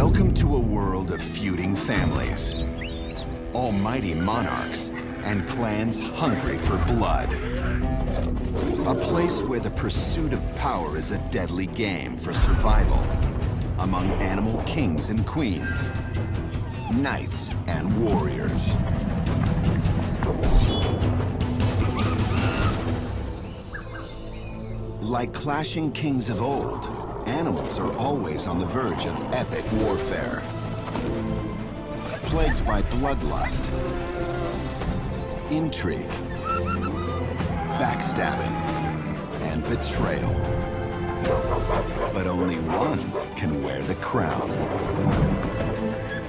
Welcome to a world of feuding families, almighty monarchs, and clans hungry for blood. A place where the pursuit of power is a deadly game for survival among animal kings and queens, knights and warriors. Like clashing kings of old, animals are always on the verge of epic warfare. Plagued by bloodlust, intrigue, backstabbing, and betrayal. But only one can wear the crown.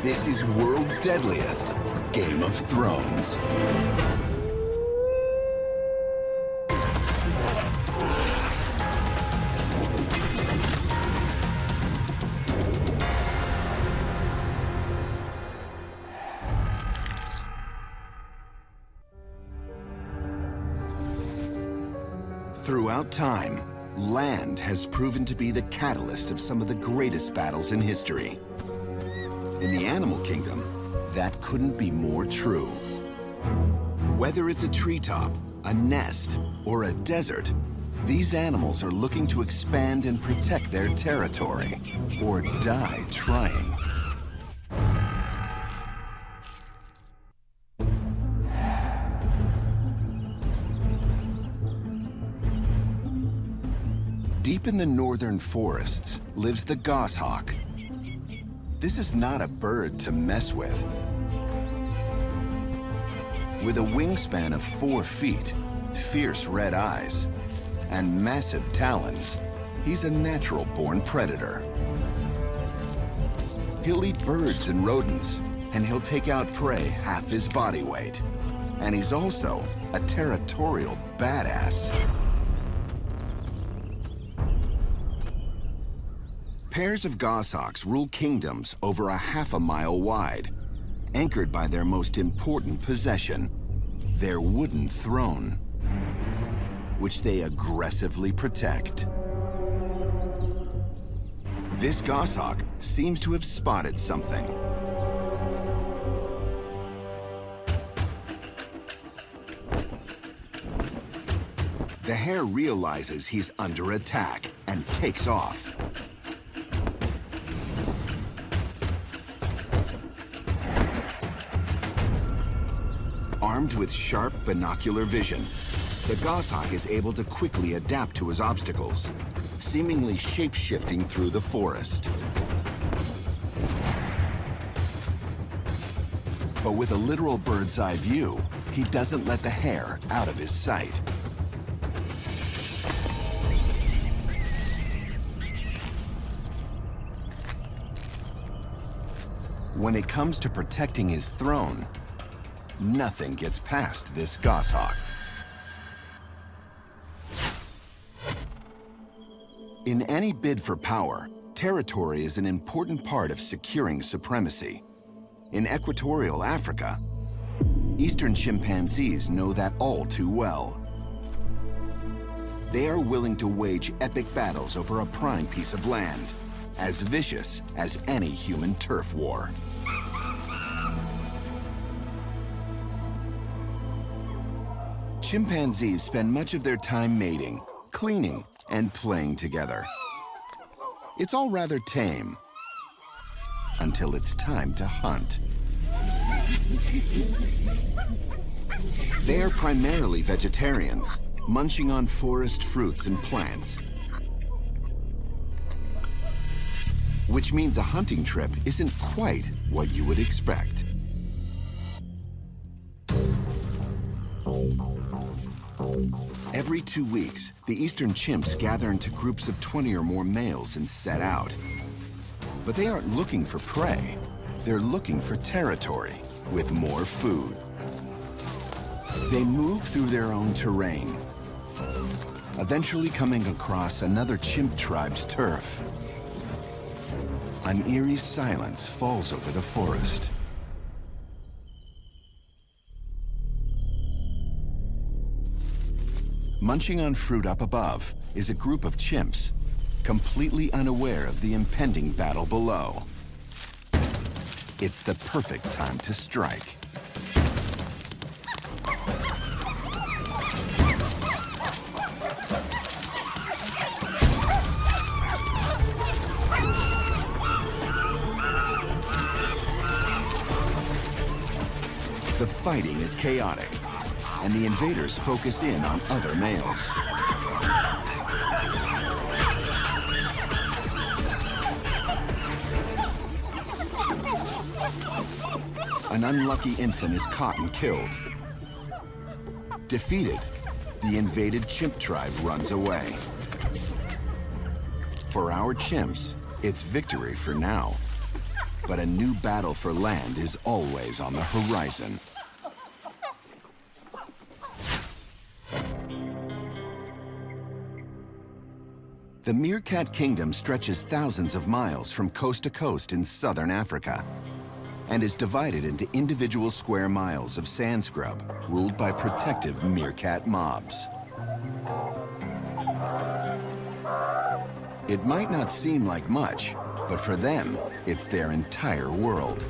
This is World's Deadliest, Game of Thrones. Throughout time, land has proven to be the catalyst of some of the greatest battles in history. In the animal kingdom, that couldn't be more true. Whether it's a treetop, a nest, or a desert, these animals are looking to expand and protect their territory, or die trying. Deep in the northern forests lives the goshawk. This is not a bird to mess with. With a wingspan of 4 feet, fierce red eyes, and massive talons, he's a natural-born predator. He'll eat birds and rodents, and he'll take out prey half his body weight. And he's also a territorial badass. Pairs of goshawks rule kingdoms over a half a mile wide, anchored by their most important possession, their wooden throne, which they aggressively protect. This goshawk seems to have spotted something. The hare realizes he's under attack and takes off. Armed with sharp binocular vision, the goshawk is able to quickly adapt to his obstacles, seemingly shape-shifting through the forest. But with a literal bird's-eye view, he doesn't let the hare out of his sight. When it comes to protecting his throne, nothing gets past this goshawk. In any bid for power, territory is an important part of securing supremacy. In equatorial Africa, eastern chimpanzees know that all too well. They are willing to wage epic battles over a prime piece of land, as vicious as any human turf war. Chimpanzees spend much of their time mating, cleaning, and playing together. It's all rather tame, until it's time to hunt. They are primarily vegetarians, munching on forest fruits and plants. Which means a hunting trip isn't quite what you would expect. Every 2 weeks, the eastern chimps gather into groups of 20 or more males and set out. But they aren't looking for prey. They're looking for territory with more food. They move through their own terrain, eventually coming across another chimp tribe's turf. An eerie silence falls over the forest. Munching on fruit up above is a group of chimps, completely unaware of the impending battle below. it's the perfect time to strike. The fighting is chaotic, and the invaders focus in on other males. An unlucky infant is caught and killed. Defeated, the invaded chimp tribe runs away. For our chimps, it's victory for now. But a new battle for land is always on the horizon. The Meerkat Kingdom stretches thousands of miles from coast to coast in southern Africa and is divided into individual square miles of sand scrub ruled by protective meerkat mobs. It might not seem like much, but for them, it's their entire world.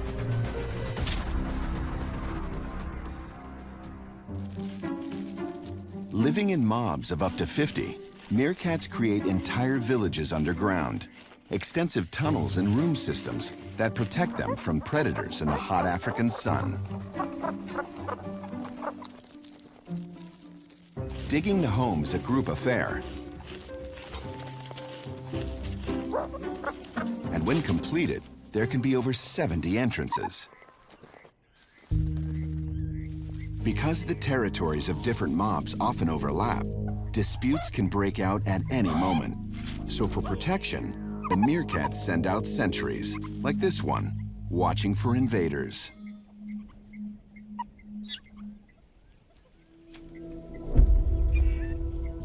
Living in mobs of up to 50, meerkats create entire villages underground, extensive tunnels and room systems that protect them from predators in the hot African sun. Digging the home's a group affair. And when completed, there can be over 70 entrances. Because the territories of different mobs often overlap, disputes can break out at any moment. So for protection, the meerkats send out sentries, like this one, watching for invaders.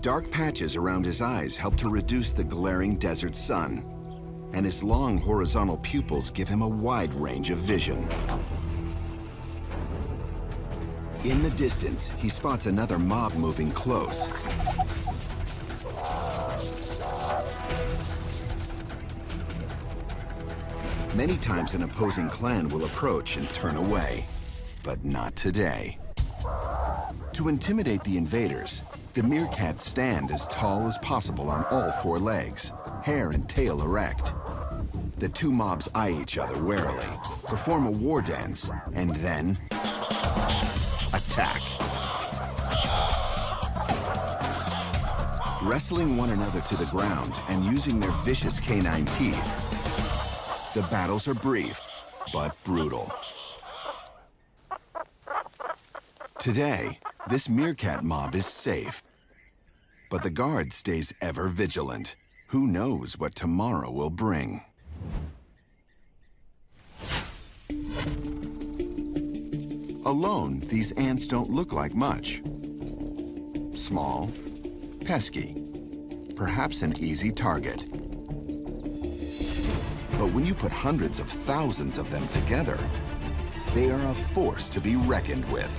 Dark patches around his eyes help to reduce the glaring desert sun, and his long horizontal pupils give him a wide range of vision. In the distance, he spots another mob moving close. Many times an opposing clan will approach and turn away, but not today. To intimidate the invaders, the meerkats stand as tall as possible on all four legs, hair and tail erect. The two mobs eye each other warily, perform a war dance, and then attack. Wrestling one another to the ground and using their vicious canine teeth, the battles are brief, but brutal. Today, this meerkat mob is safe, but the guard stays ever vigilant. Who knows what tomorrow will bring? Alone, these ants don't look like much. Small, pesky, perhaps an easy target. But when you put hundreds of thousands of them together, they are a force to be reckoned with.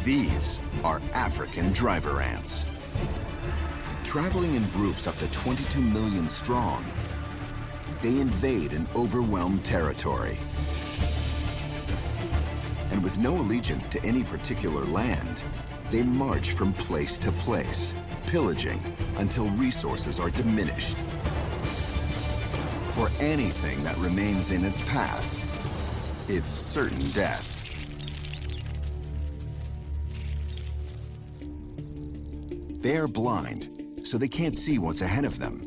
These are African driver ants. Traveling in groups up to 22 million strong, they invade and overwhelm territory. And with no allegiance to any particular land, they march from place to place, pillaging until resources are diminished. For anything that remains in its path, it's certain death. They are blind, so they can't see what's ahead of them.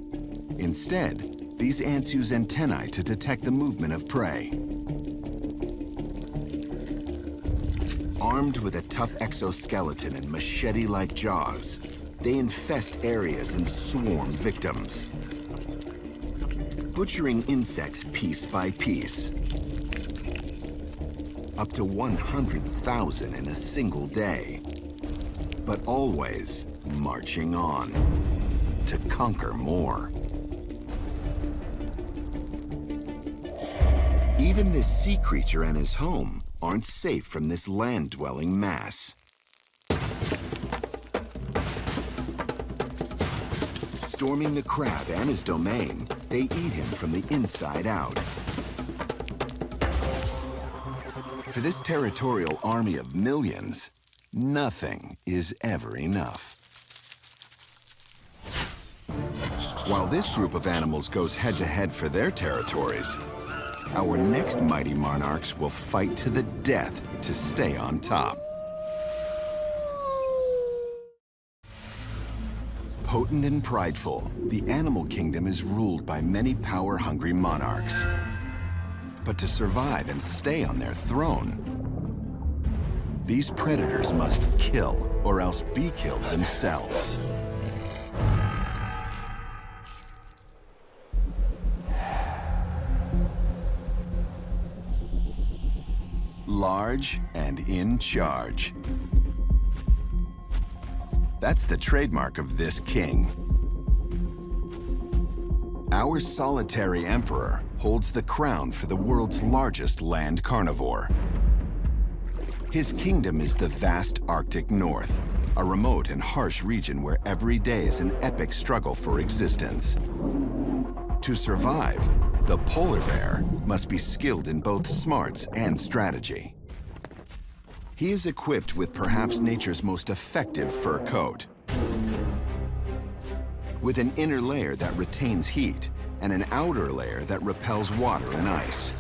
Instead, these ants use antennae to detect the movement of prey. Armed with a tough exoskeleton and machete-like jaws, they infest areas and swarm victims, butchering insects piece by piece. Up to 100,000 in a single day, but always marching on to conquer more. Even this sea creature and his home aren't safe from this land-dwelling mass. Storming the crab and his domain, they eat him from the inside out. For this territorial army of millions, nothing is ever enough. While this group of animals goes head-to-head for their territories, our next mighty monarchs will fight to the death to stay on top. Potent and prideful, the animal kingdom is ruled by many power-hungry monarchs. But to survive and stay on their throne, these predators must kill or else be killed themselves. Large and in charge. That's the trademark of this king. Our solitary emperor holds the crown for the world's largest land carnivore. His kingdom is the vast Arctic North, a remote and harsh region where every day is an epic struggle for existence. To survive, the polar bear must be skilled in both smarts and strategy. He is equipped with perhaps nature's most effective fur coat, with an inner layer that retains heat and an outer layer that repels water and ice.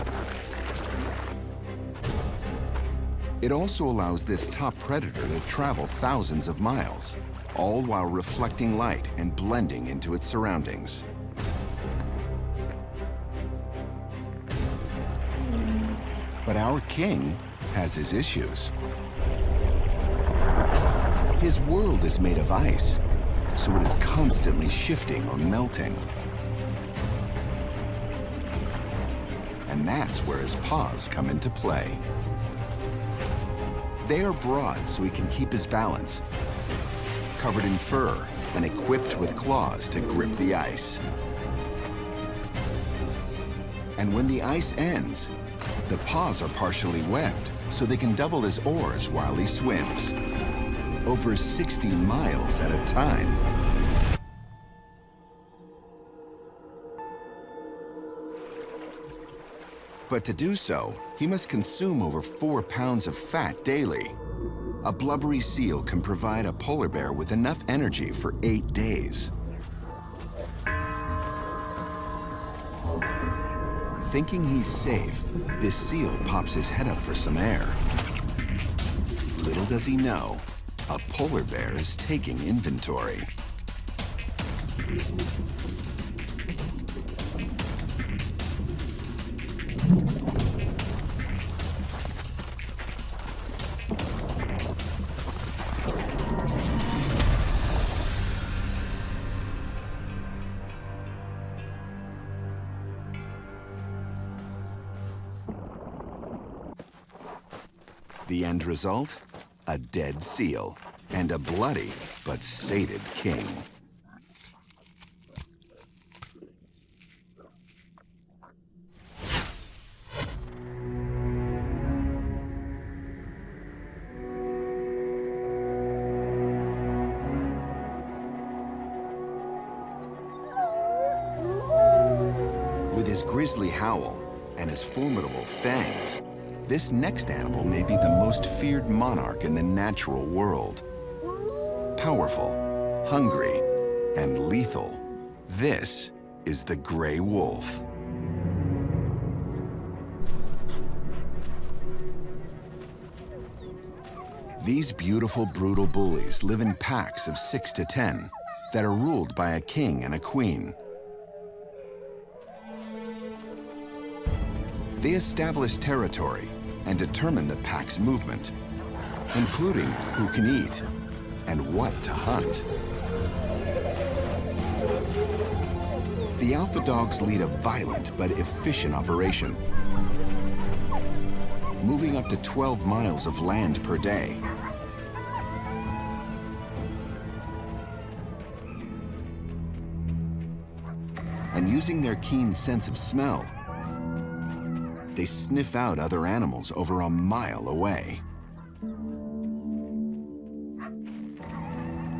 It also allows this top predator to travel thousands of miles, all while reflecting light and blending into its surroundings. But our king has his issues. His world is made of ice, so it is constantly shifting or melting. And that's where his paws come into play. They are broad so he can keep his balance, covered in fur and equipped with claws to grip the ice. And when the ice ends, the paws are partially webbed, so they can double as oars while he swims, over 60 miles at a time. But to do so, he must consume over 4 pounds of fat daily. A blubbery seal can provide a polar bear with enough energy for 8 days. Thinking he's safe, this seal pops his head up for some air. Little does he know, a polar bear is taking inventory. The end result? A dead seal and a bloody but sated king. With his grisly howl and his formidable fangs, this next animal may be the most feared monarch in the natural world. Powerful, hungry, and lethal, this is the gray wolf. These beautiful, brutal bullies live in packs of 6 to 10 that are ruled by a king and a queen. They establish territory and determine the pack's movement, including who can eat and what to hunt. The alpha dogs lead a violent but efficient operation, moving up to 12 miles of land per day. And using their keen sense of smell, they sniff out other animals over a mile away.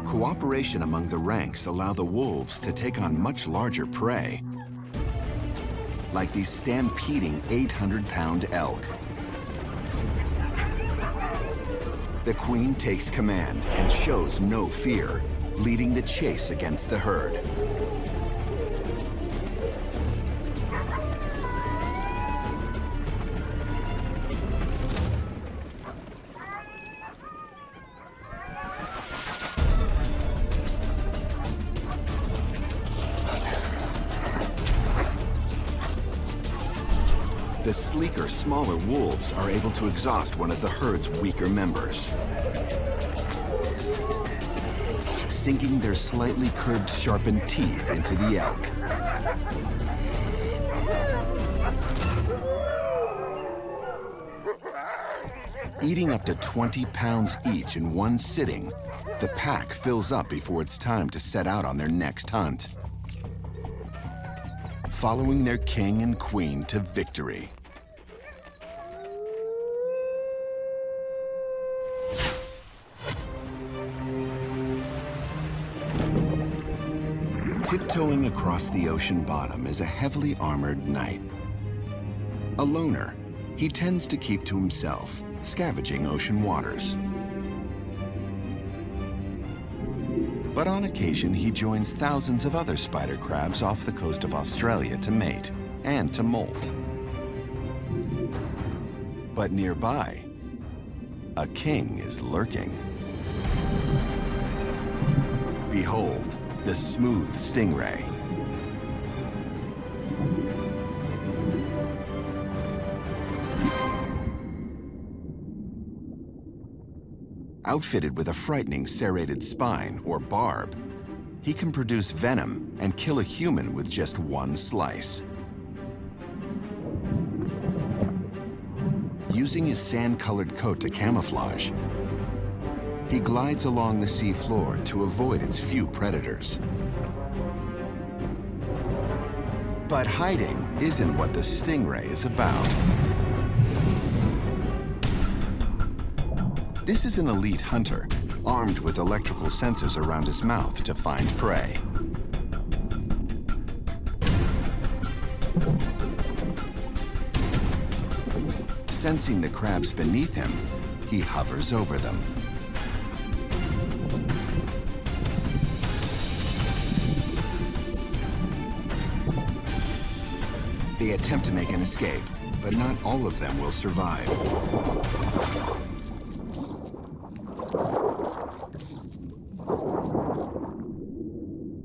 Cooperation among the ranks allow the wolves to take on much larger prey, like these stampeding 800-pound elk. The queen takes command and shows no fear, leading the chase against the herd. The sleeker, smaller wolves are able to exhaust one of the herd's weaker members, sinking their slightly curved, sharpened teeth into the elk. Eating up to 20 pounds each in one sitting, the pack fills up before it's time to set out on their next hunt, following their king and queen to victory. Tiptoeing across the ocean bottom is a heavily armored knight. A loner, he tends to keep to himself, scavenging ocean waters. But on occasion, he joins thousands of other spider crabs off the coast of Australia to mate and to molt. But nearby, a king is lurking. Behold, the smooth Stingray. Outfitted with a frightening serrated spine or barb, he can produce venom and kill a human with just one slice. Using his sand-colored coat to camouflage, he glides along the sea floor to avoid its few predators. But hiding isn't what the Stingray is about. This is an elite hunter, armed with electrical sensors around his mouth to find prey. Sensing the crabs beneath him, he hovers over them. They attempt to make an escape, but not all of them will survive.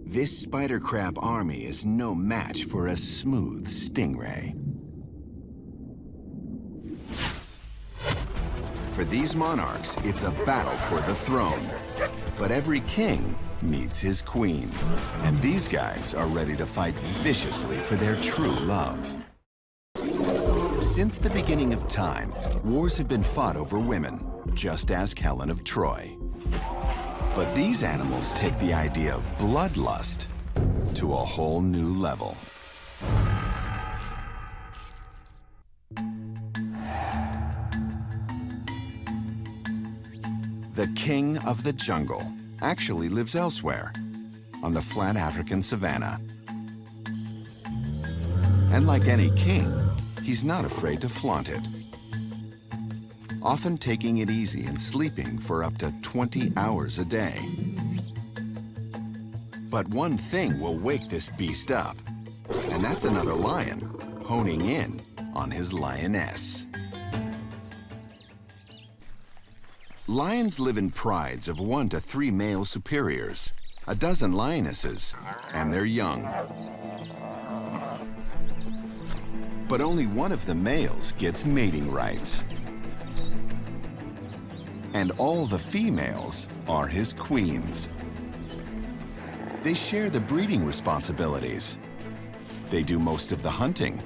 This spider crab army is no match for a smooth Stingray. For these monarchs, it's a battle for the throne. But every king needs his queen. And these guys are ready to fight viciously for their true love. Since the beginning of time, wars have been fought over women, just ask Helen of Troy. But these animals take the idea of bloodlust to a whole new level. The king of the jungle actually lives elsewhere, on the flat African savanna. And like any king, he's not afraid to flaunt it, often taking it easy and sleeping for up to 20 hours a day. But one thing will wake this beast up, and that's another lion honing in on his lioness. Lions live in prides of 1 to 3 male superiors, a dozen lionesses, and their young. But only one of the males gets mating rights. And all the females are his queens. They share the breeding responsibilities. They do most of the hunting.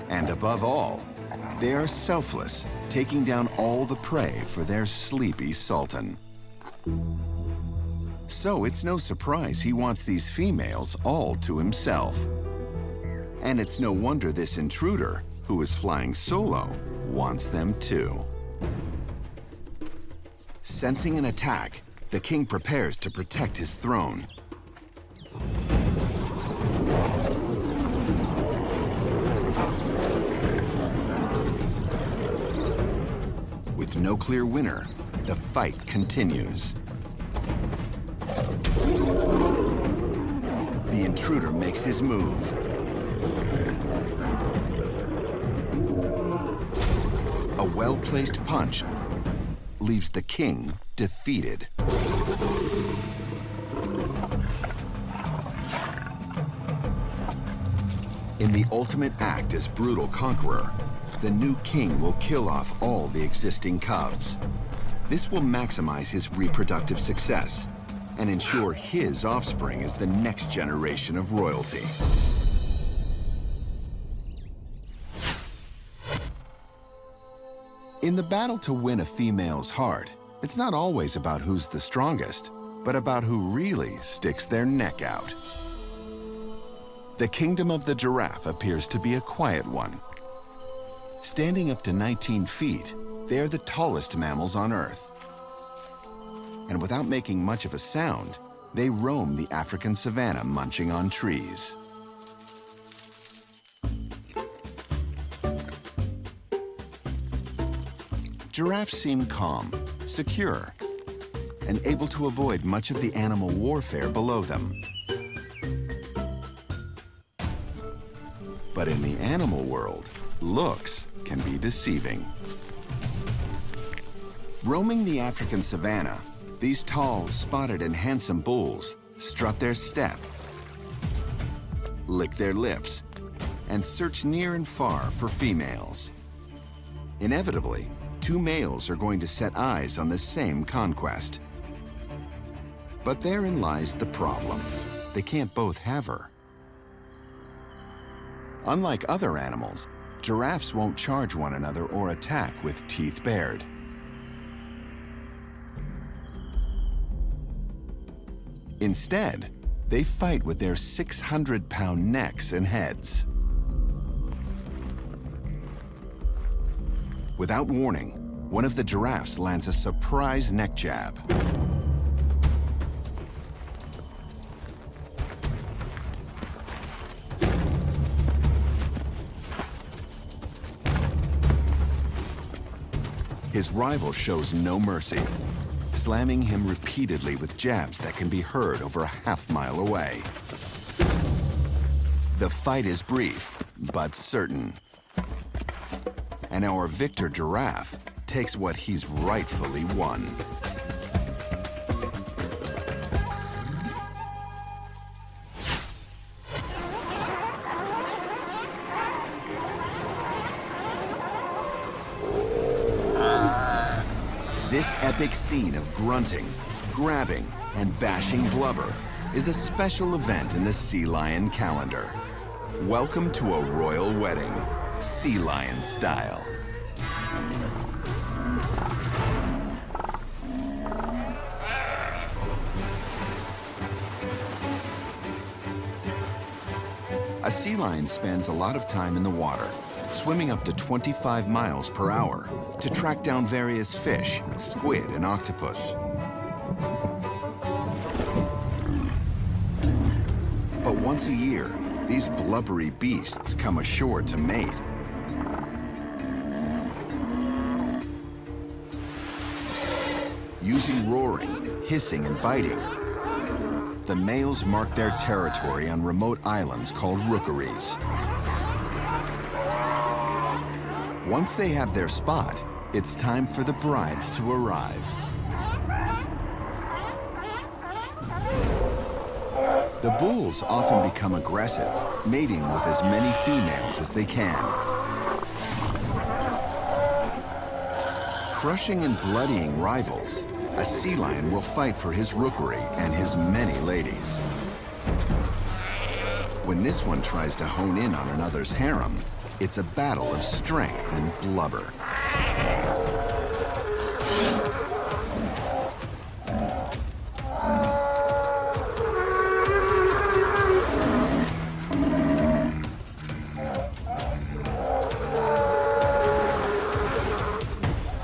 And above all, they are selfless, taking down all the prey for their sleepy sultan. So it's no surprise he wants these females all to himself. And it's no wonder this intruder, who is flying solo, wants them too. Sensing an attack, the king prepares to protect his throne. no clear winner, the fight continues. The intruder makes his move. A well-placed punch leaves the king defeated. In the ultimate act as brutal conqueror, the new king will kill off all the existing cubs. This will maximize his reproductive success and ensure his offspring is the next generation of royalty. In the battle to win a female's heart, it's not always about who's the strongest, but about who really sticks their neck out. The kingdom of the giraffe appears to be a quiet one. Standing up to 19 feet, they are the tallest mammals on Earth. And without making much of a sound, they roam the African savanna munching on trees. Giraffes seem calm, secure, and able to avoid much of the animal warfare below them. But in the animal world, looks can be deceiving. Roaming the African savanna, these tall, spotted, and handsome bulls strut their step, lick their lips, and search near and far for females. Inevitably, two males are going to set eyes on the same conquest. But therein lies the problem. They can't both have her. Unlike other animals, giraffes won't charge one another or attack with teeth bared. Instead, they fight with their 600-pound necks and heads. Without warning, one of the giraffes lands a surprise neck jab. His rival shows no mercy, slamming him repeatedly with jabs that can be heard over a half-mile away. The fight is brief, but certain. And our victor giraffe takes what he's rightfully won. This epic scene of grunting, grabbing, and bashing blubber is a special event in the sea lion calendar. Welcome to a royal wedding, sea lion style. A sea lion spends a lot of time in the water, swimming up to 25 miles per hour to track down various fish, squid, and octopus. But once a year, these blubbery beasts come ashore to mate. Using roaring, hissing, and biting, the males mark their territory on remote islands called rookeries. Once they have their spot, it's time for the brides to arrive. The bulls often become aggressive, mating with as many females as they can. Crushing and bloodying rivals, a sea lion will fight for his rookery and his many ladies. When this one tries to hone in on another's harem, it's a battle of strength and blubber.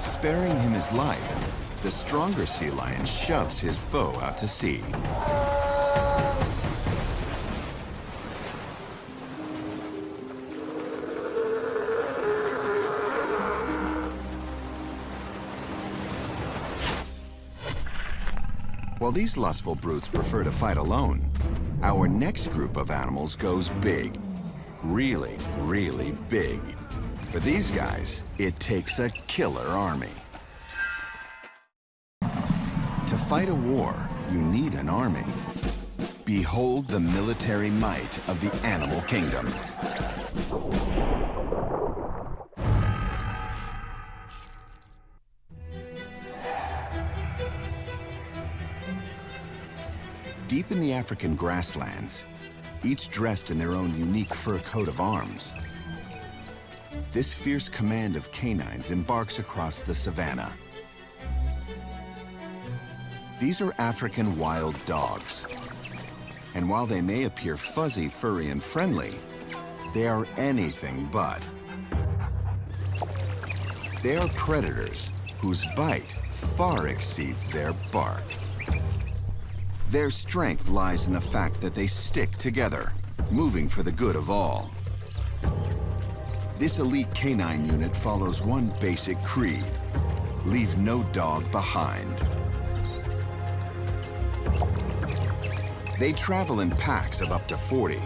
Sparing him his life, the stronger sea lion shoves his foe out to sea. While these lustful brutes prefer to fight alone, our next group of animals goes big. Really, really big. For these guys, it takes a killer army. To fight a war, you need an army. Behold the military might of the animal kingdom. Deep in the African grasslands, each dressed in their own unique fur coat of arms, this fierce command of canines embarks across the savannah. These are African wild dogs. And while they may appear fuzzy, furry, and friendly, they are anything but. They are predators whose bite far exceeds their bark. Their strength lies in the fact that they stick together, moving for the good of all. This elite canine unit follows one basic creed: leave no dog behind. They travel in packs of up to 40.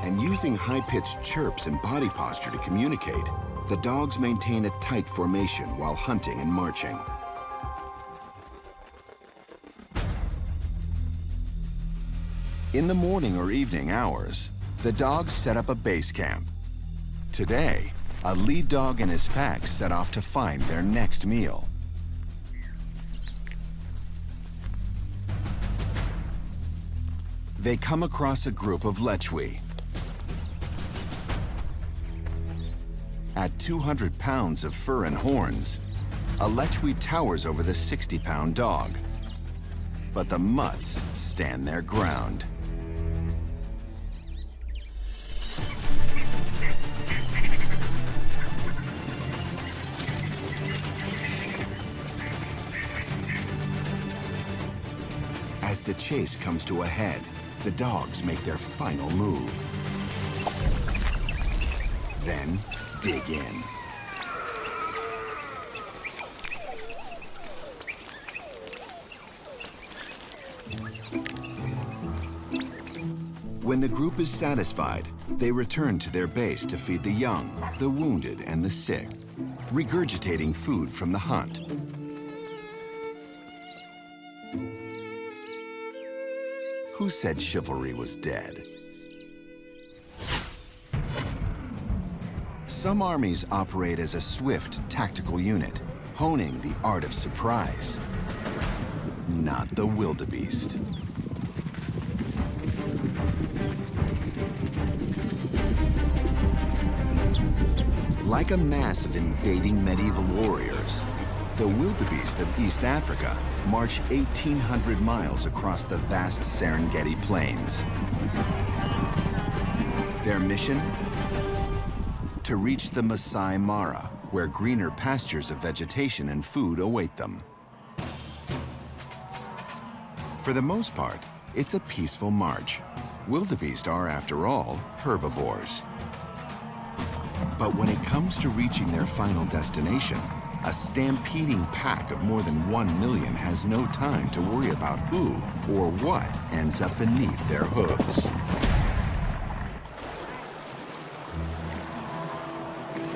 And using high-pitched chirps and body posture to communicate, the dogs maintain a tight formation while hunting and marching. In the morning or evening hours, the dogs set up a base camp. Today, a lead dog and his pack set off to find their next meal. They come across a group of lechwe. At 200 pounds of fur and horns, a lechwe towers over the 60-pound dog. But the mutts stand their ground. As the chase comes to a head, the dogs make their final move. Then, dig in. When the group is satisfied, they return to their base to feed the young, the wounded, and the sick, regurgitating food from the hunt. Who said chivalry was dead? Some armies operate as a swift, tactical unit, honing the art of surprise. Not the wildebeest. Like a mass of invading medieval warriors, the wildebeest of East Africa march 1,800 miles across the vast Serengeti plains. Their mission? To reach the Masai Mara, where greener pastures of vegetation and food await them. For the most part, it's a peaceful march. Wildebeest are, after all, herbivores. But when it comes to reaching their final destination, a stampeding pack of more than 1 million has no time to worry about who or what ends up beneath their hooves.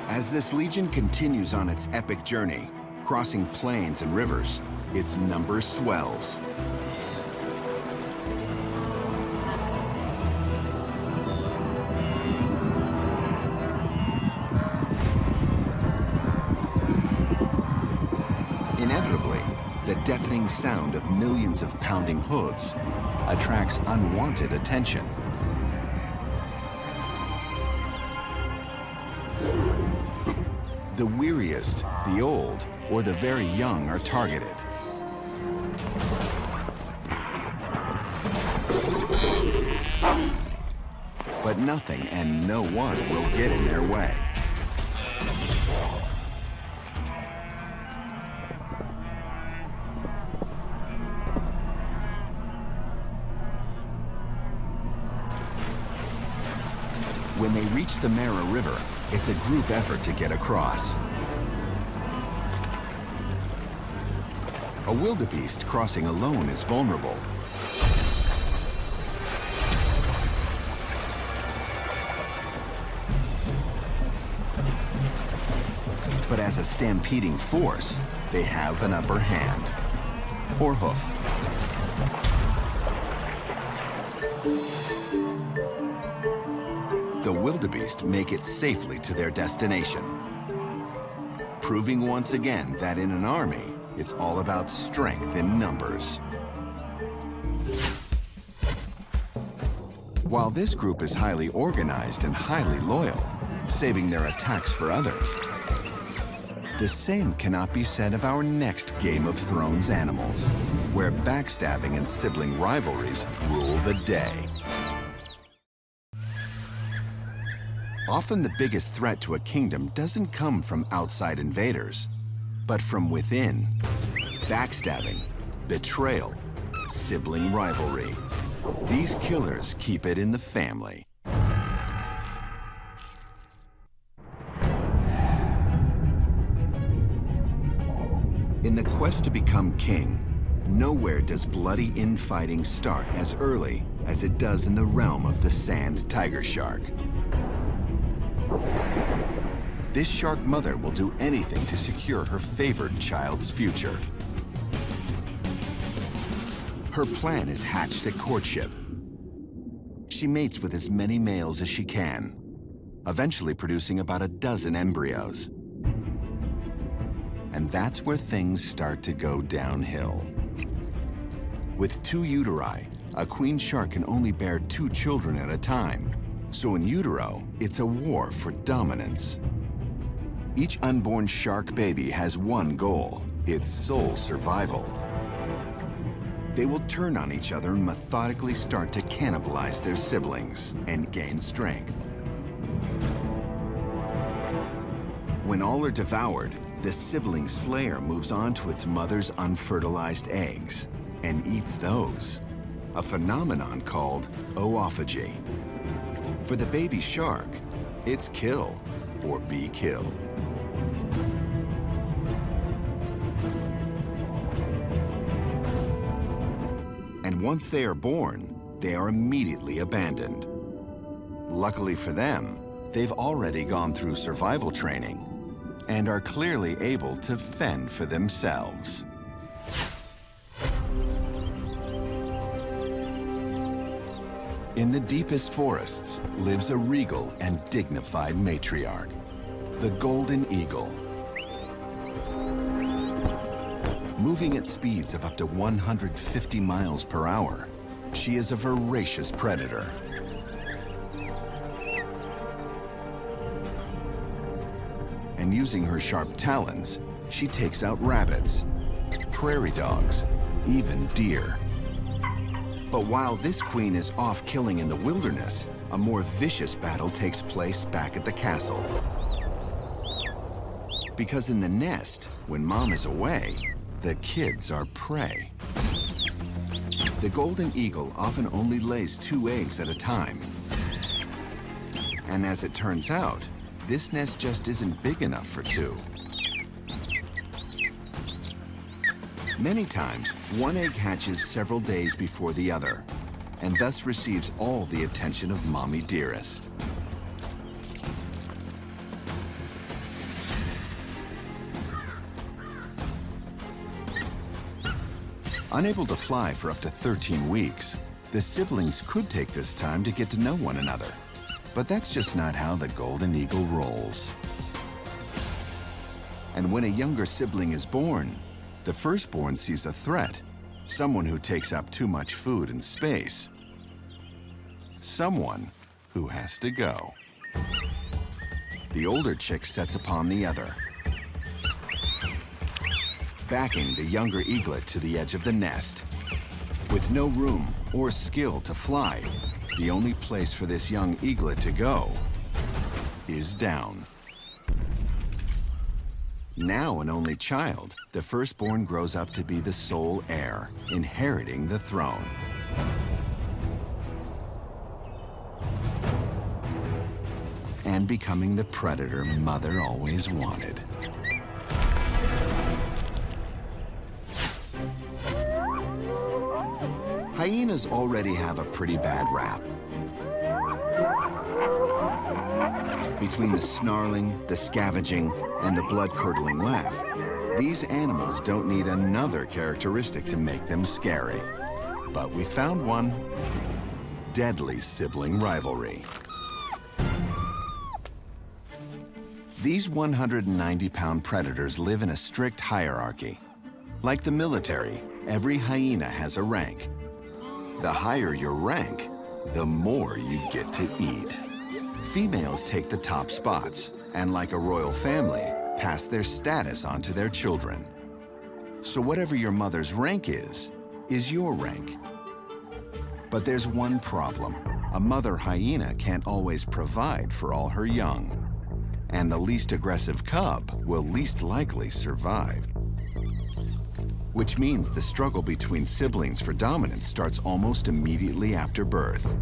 As this legion continues on its epic journey, crossing plains and rivers, its number swells. Inevitably, the deafening sound of millions of pounding hooves attracts unwanted attention. The weariest, the old, or the very young are targeted. But nothing and no one will get in their way. When they reach the Mara River, it's a group effort to get across. A wildebeest crossing alone is vulnerable. But as a stampeding force, they have an upper hand, or hoof. The wildebeest make it safely to their destination, proving once again that in an army, it's all about strength in numbers. While this group is highly organized and highly loyal, saving their attacks for others, the same cannot be said of our next Game of Thrones animals, where backstabbing and sibling rivalries rule the day. Often the biggest threat to a kingdom doesn't come from outside invaders, but from within. Backstabbing, betrayal, sibling rivalry. These killers keep it in the family. In the quest to become king, nowhere does bloody infighting start as early as it does in the realm of the sand tiger shark. This shark mother will do anything to secure her favored child's future. Her plan is hatched at courtship. She mates with as many males as she can, eventually producing about a dozen embryos. And that's where things start to go downhill. With 2 uteri, a queen shark can only bear 2 children at a time. So in utero, it's a war for dominance. Each unborn shark baby has one goal, its sole survival. They will turn on each other and methodically start to cannibalize their siblings and gain strength. When all are devoured, the Sibling Slayer moves on to its mother's unfertilized eggs and eats those, a phenomenon called oophagy. For the baby shark, it's kill or be killed. And once they are born, they are immediately abandoned. Luckily for them, they've already gone through survival training and are clearly able to fend for themselves. In the deepest forests lives a regal and dignified matriarch, the golden eagle. Moving at speeds of up to 150 miles per hour, she is a voracious predator. And using her sharp talons, she takes out rabbits, prairie dogs, even deer. But while this queen is off killing in the wilderness, a more vicious battle takes place back at the castle. Because in the nest, when mom is away, the kids are prey. The golden eagle often only lays 2 eggs at a time. And as it turns out, this nest just isn't big enough for 2. Many times, one egg hatches several days before the other, and thus receives all the attention of Mommy Dearest. Unable to fly for up to 13 weeks, the siblings could take this time to get to know one another. But that's just not how the golden eagle rolls. And when a younger sibling is born, the firstborn sees a threat, someone who takes up too much food and space, someone who has to go. The older chick sets upon the other, backing the younger eaglet to the edge of the nest. With no room or skill to fly, the only place for this young eaglet to go is down. Now an only child, the firstborn grows up to be the sole heir, inheriting the throne. And becoming the predator mother always wanted. hyenas already have a pretty bad rap. Between the snarling, the scavenging, and the blood-curdling laugh, these animals don't need another characteristic to make them scary. But we found one: Deadliest Sibling Rivalry. These 190-pound predators live in a strict hierarchy. Like the military, every hyena has a rank. The higher your rank, the more you get to eat. Females take the top spots, and like a royal family, pass their status on to their children. So whatever your mother's rank is your rank. But there's one problem. A mother hyena can't always provide for all her young. And the least aggressive cub will least likely survive. Which means the struggle between siblings for dominance starts almost immediately after birth.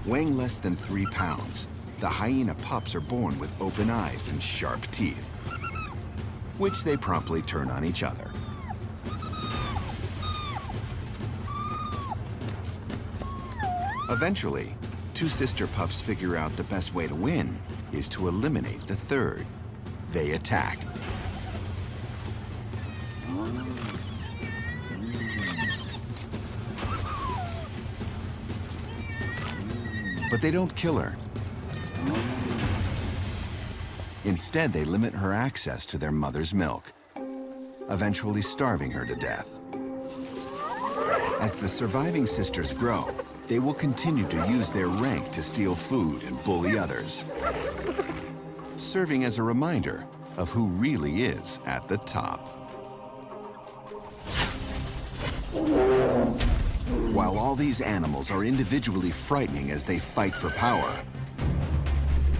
Weighing less than 3 pounds, the hyena pups are born with open eyes and sharp teeth, which they promptly turn on each other. Eventually, 2 sister pups figure out the best way to win is to eliminate the third. They attack. But they don't kill her. Instead, they limit her access to their mother's milk, eventually starving her to death. As the surviving sisters grow, they will continue to use their rank to steal food and bully others, serving as a reminder of who really is at the top. While all these animals are individually frightening as they fight for power,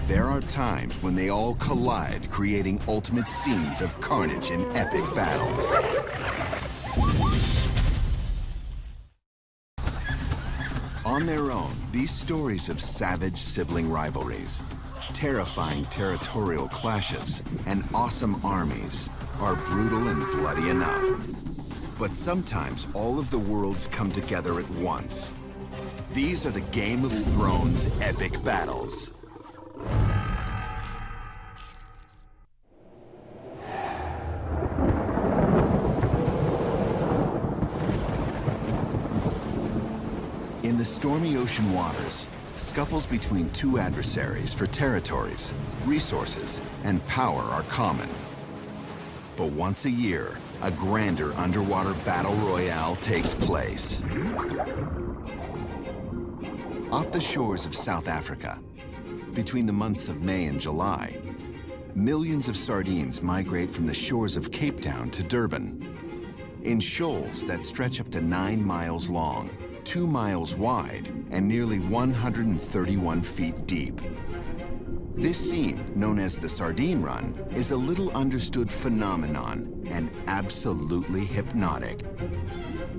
there are times when they all collide, creating ultimate scenes of carnage and epic battles. On their own, these stories of savage sibling rivalries, terrifying territorial clashes, and awesome armies are brutal and bloody enough. But sometimes all of the worlds come together at once. These are the Game of Thrones epic battles. In the stormy ocean waters, scuffles between 2 adversaries for territories, resources, and power are common. But once a year, a grander underwater battle royale takes place. Off the shores of South Africa, between the months of May and July, millions of sardines migrate from the shores of Cape Town to Durban, in shoals that stretch up to 9 miles long, 2 miles wide, and nearly 131 feet deep. This scene, known as the Sardine Run, is a little understood phenomenon and absolutely hypnotic.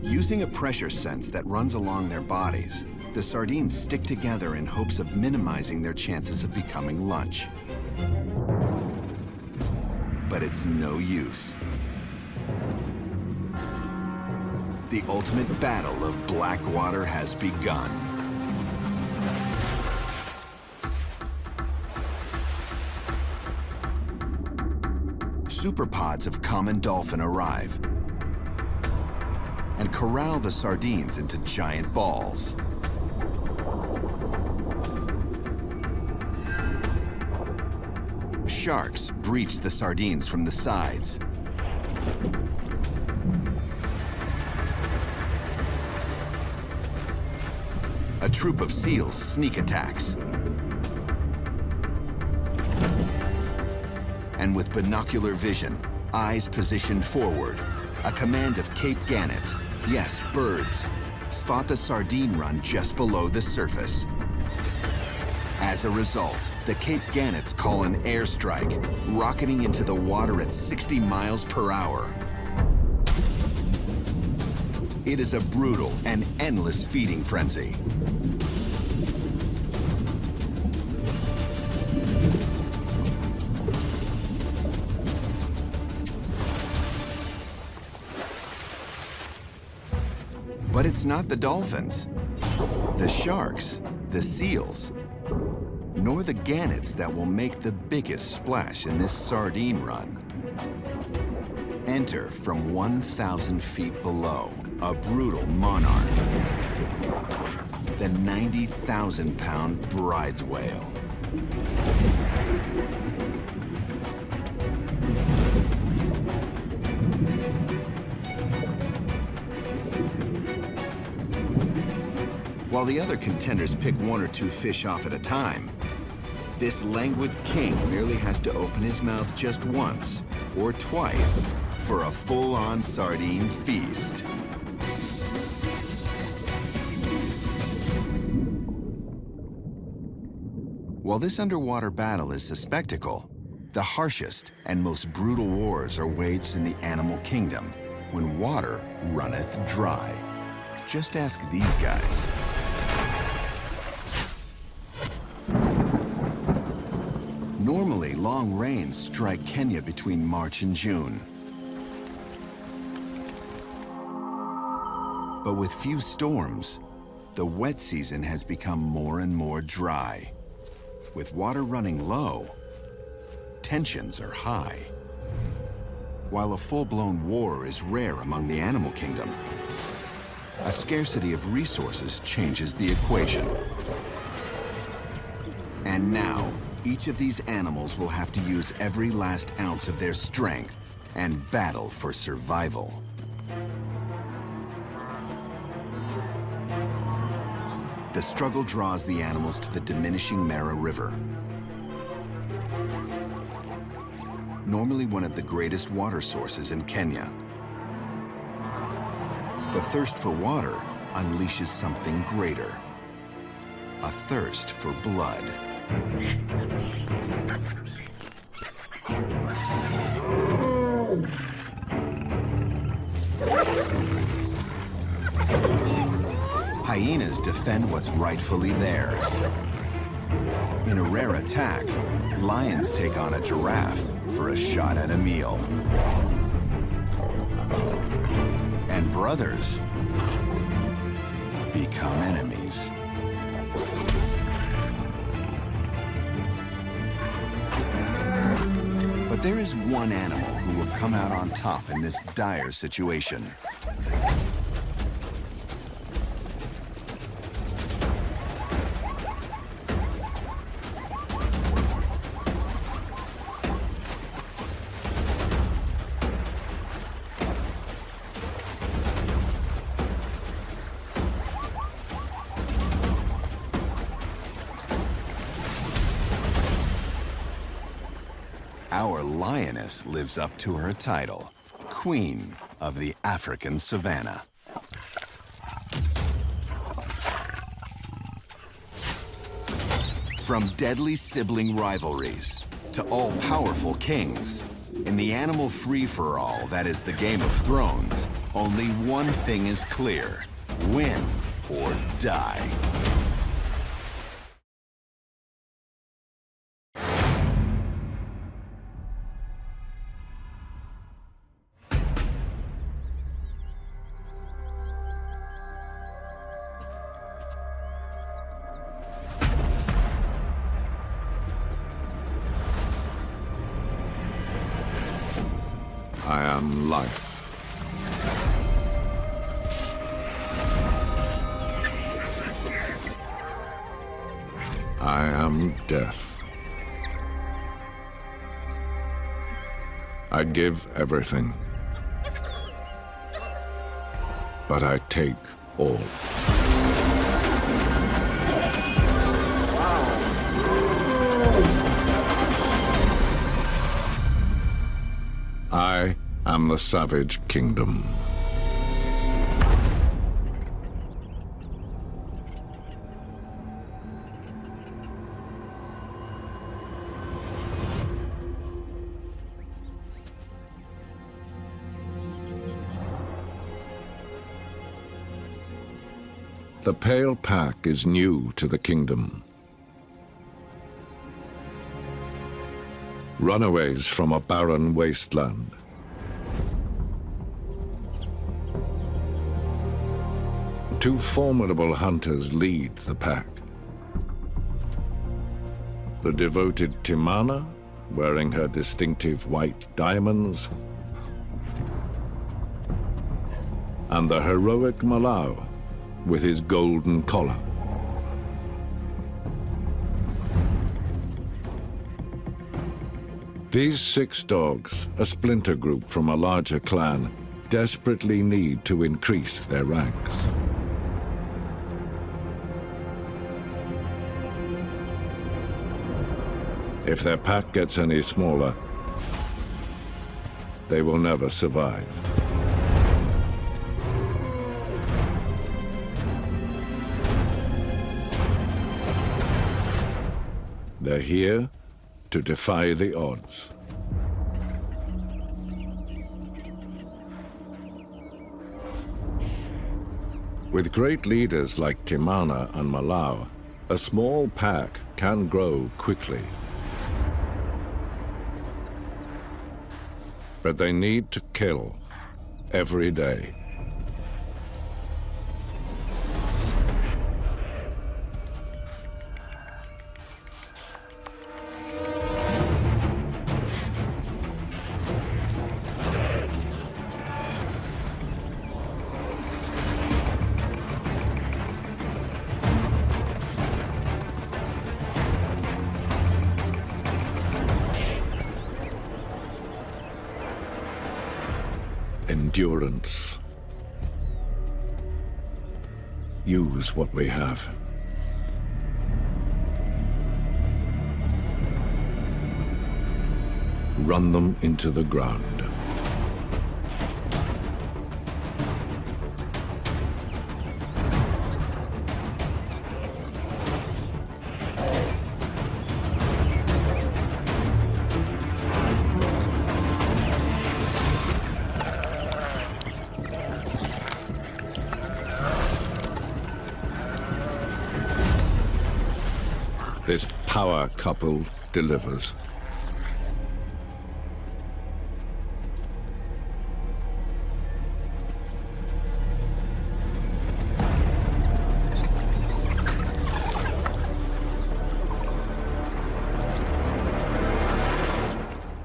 Using a pressure sense that runs along their bodies, the sardines stick together in hopes of minimizing their chances of becoming lunch. But it's no use. The ultimate battle of Blackwater has begun. Superpods of common dolphin arrive and corral the sardines into giant balls. Sharks breach the sardines from the sides. A troop of seals sneak attacks. And with binocular vision, eyes positioned forward, a command of Cape Gannets, yes, birds, spot the sardine run just below the surface. As a result, the Cape Gannets call an airstrike, rocketing into the water at 60 miles per hour. It is a brutal and endless feeding frenzy. But it's not the dolphins, the sharks, the seals, nor the gannets that will make the biggest splash in this sardine run. Enter from 1,000 feet below, a brutal monarch, the 90,000-pound bride's whale. While the other contenders pick one or two fish off at a time, this languid king merely has to open his mouth just once or twice for a full-on sardine feast. While this underwater battle is a spectacle, the harshest and most brutal wars are waged in the animal kingdom, when water runneth dry. Just ask these guys. Normally, long rains strike Kenya between March and June. But with few storms, the wet season has become more and more dry. With water running low, tensions are high. While a full-blown war is rare among the animal kingdom, a scarcity of resources changes the equation. And now, each of these animals will have to use every last ounce of their strength and battle for survival. The struggle draws the animals to the diminishing Mara River, normally one of the greatest water sources in Kenya. The thirst for water unleashes something greater, a thirst for blood. Hyenas defend what's rightfully theirs. In a rare attack, lions take on a giraffe for a shot at a meal. And brothers become enemies. But there is one animal who will come out on top in this dire situation. Our lioness lives up to her title, Queen of the African Savannah. From deadly sibling rivalries to all-powerful kings, in the animal free-for-all that is the Game of Thrones, only one thing is clear: win or die. I am life. I am death. I give everything, but I take all. I am the Savage Kingdom. The Pale Pack is new to the kingdom. Runaways from a barren wasteland. Two formidable hunters lead the pack. The devoted Timana, wearing her distinctive white diamonds, and the heroic Malau with his golden collar. These 6 dogs, a splinter group from a larger clan, desperately need to increase their ranks. If their pack gets any smaller, they will never survive. They're here to defy the odds. With great leaders like Timana and Malau, a small pack can grow quickly. But they need to kill every day. Endurance. Use what we have. Run them into the ground. This power couple delivers.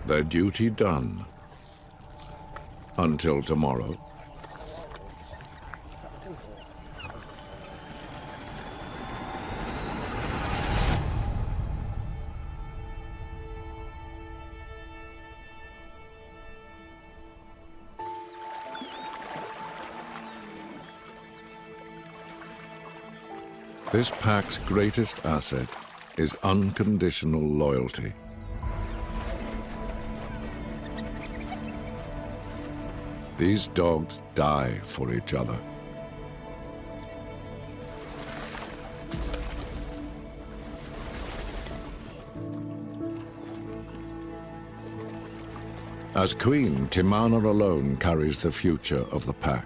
Their duty done. Until tomorrow. This pack's greatest asset is unconditional loyalty. These dogs die for each other. As queen, Timana alone carries the future of the pack.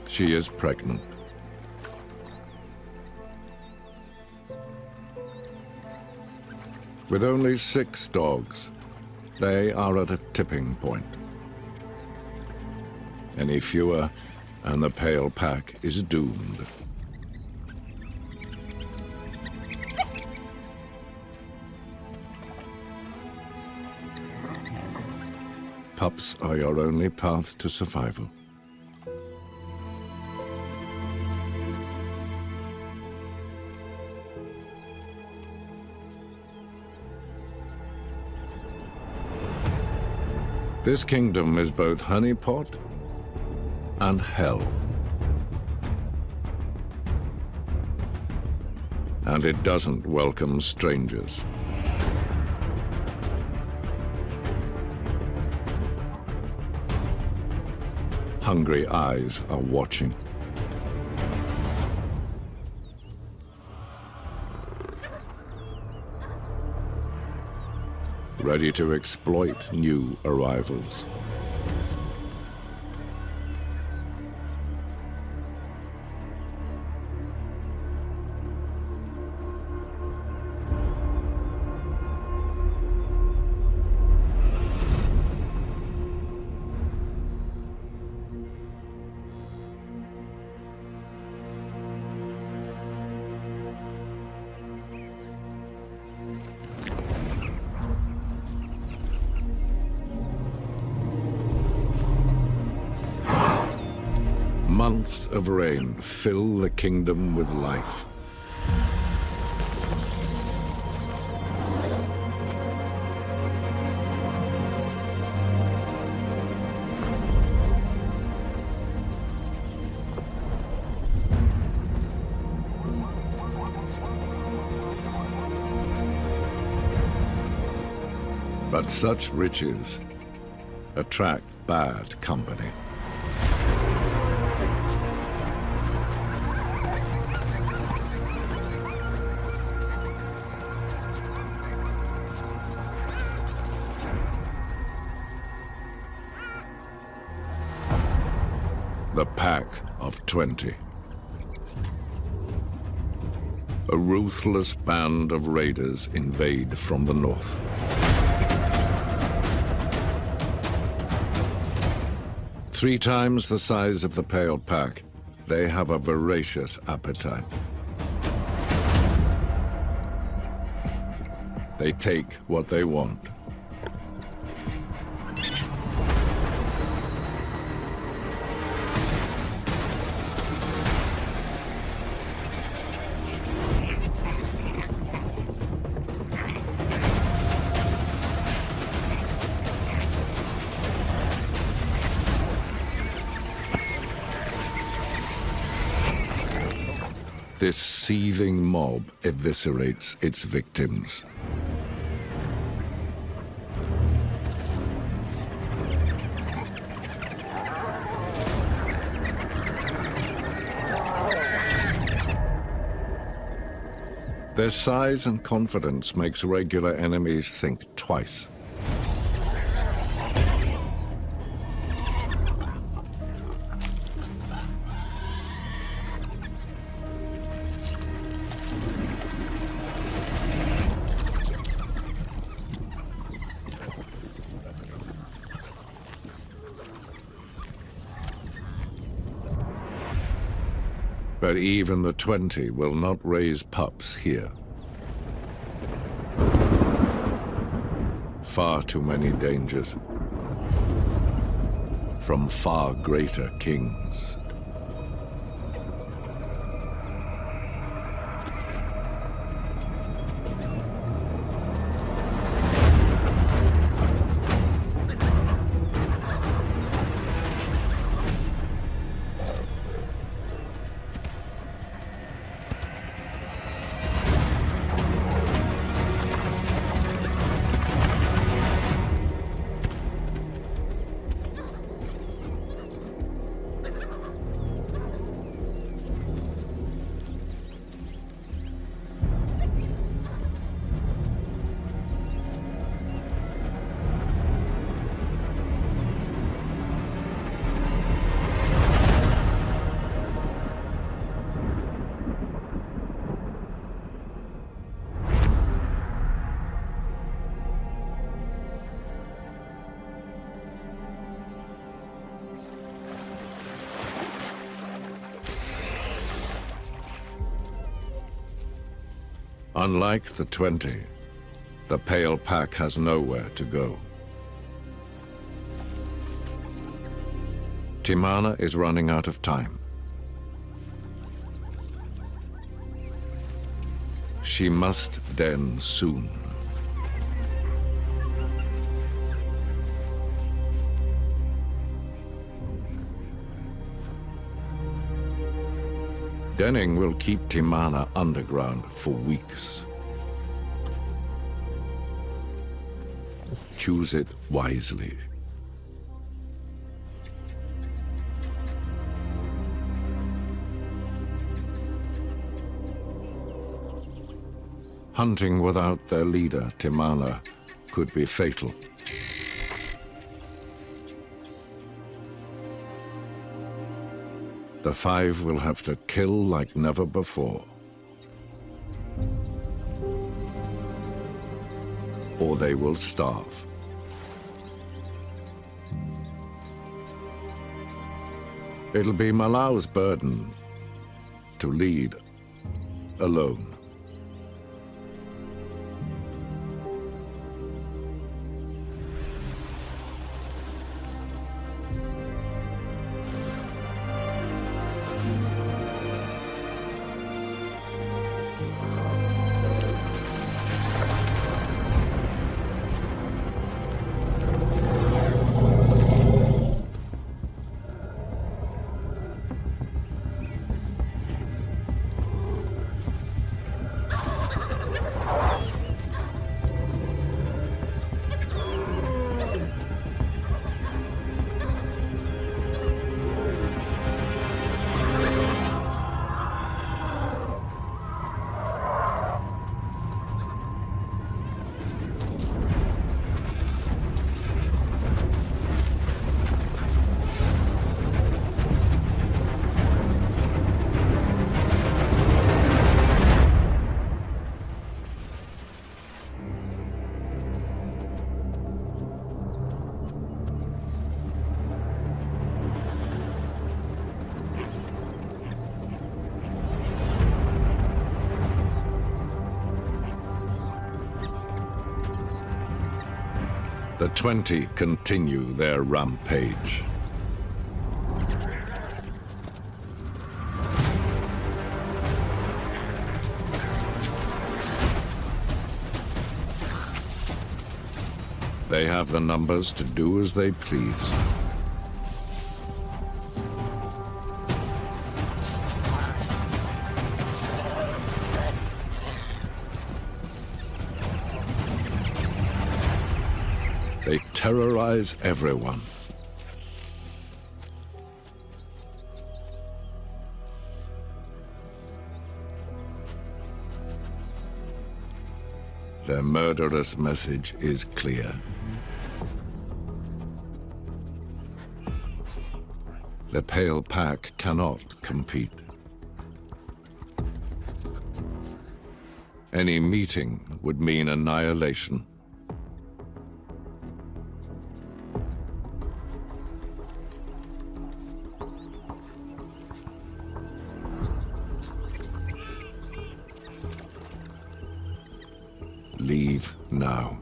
She is pregnant. With only 6 dogs, they are at a tipping point. Any fewer, and the pale pack is doomed. Pups are your only path to survival. This kingdom is both honeypot and hell. And it doesn't welcome strangers. Hungry eyes are watching. Ready to exploit new arrivals. months of rain fill the kingdom with life. But such riches attract bad company. The Pack of 20. A ruthless band of raiders invade from the north. Three times the size of the pale pack, they have a voracious appetite. They take what they want. This seething mob eviscerates its victims. Their size and confidence makes regular enemies think twice. But even the 20 will not raise pups here. Far too many dangers from far greater kings. Unlike the 20, the pale pack has nowhere to go. Timana is running out of time. She must den soon. Denning will keep Timana underground for weeks. Choose it wisely. Hunting without their leader, Timana, could be fatal. The 5 will have to kill like never before. Or they will starve. It'll be Malau's burden to lead alone. The 20 continue their rampage. They have the numbers to do as they please. They terrorize everyone. Their murderous message is clear. The pale pack cannot compete. Any meeting would mean annihilation. Leave now.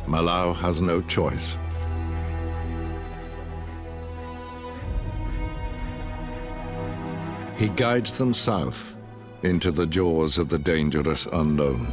Malau has no choice. He guides them south into the jaws of the dangerous unknown.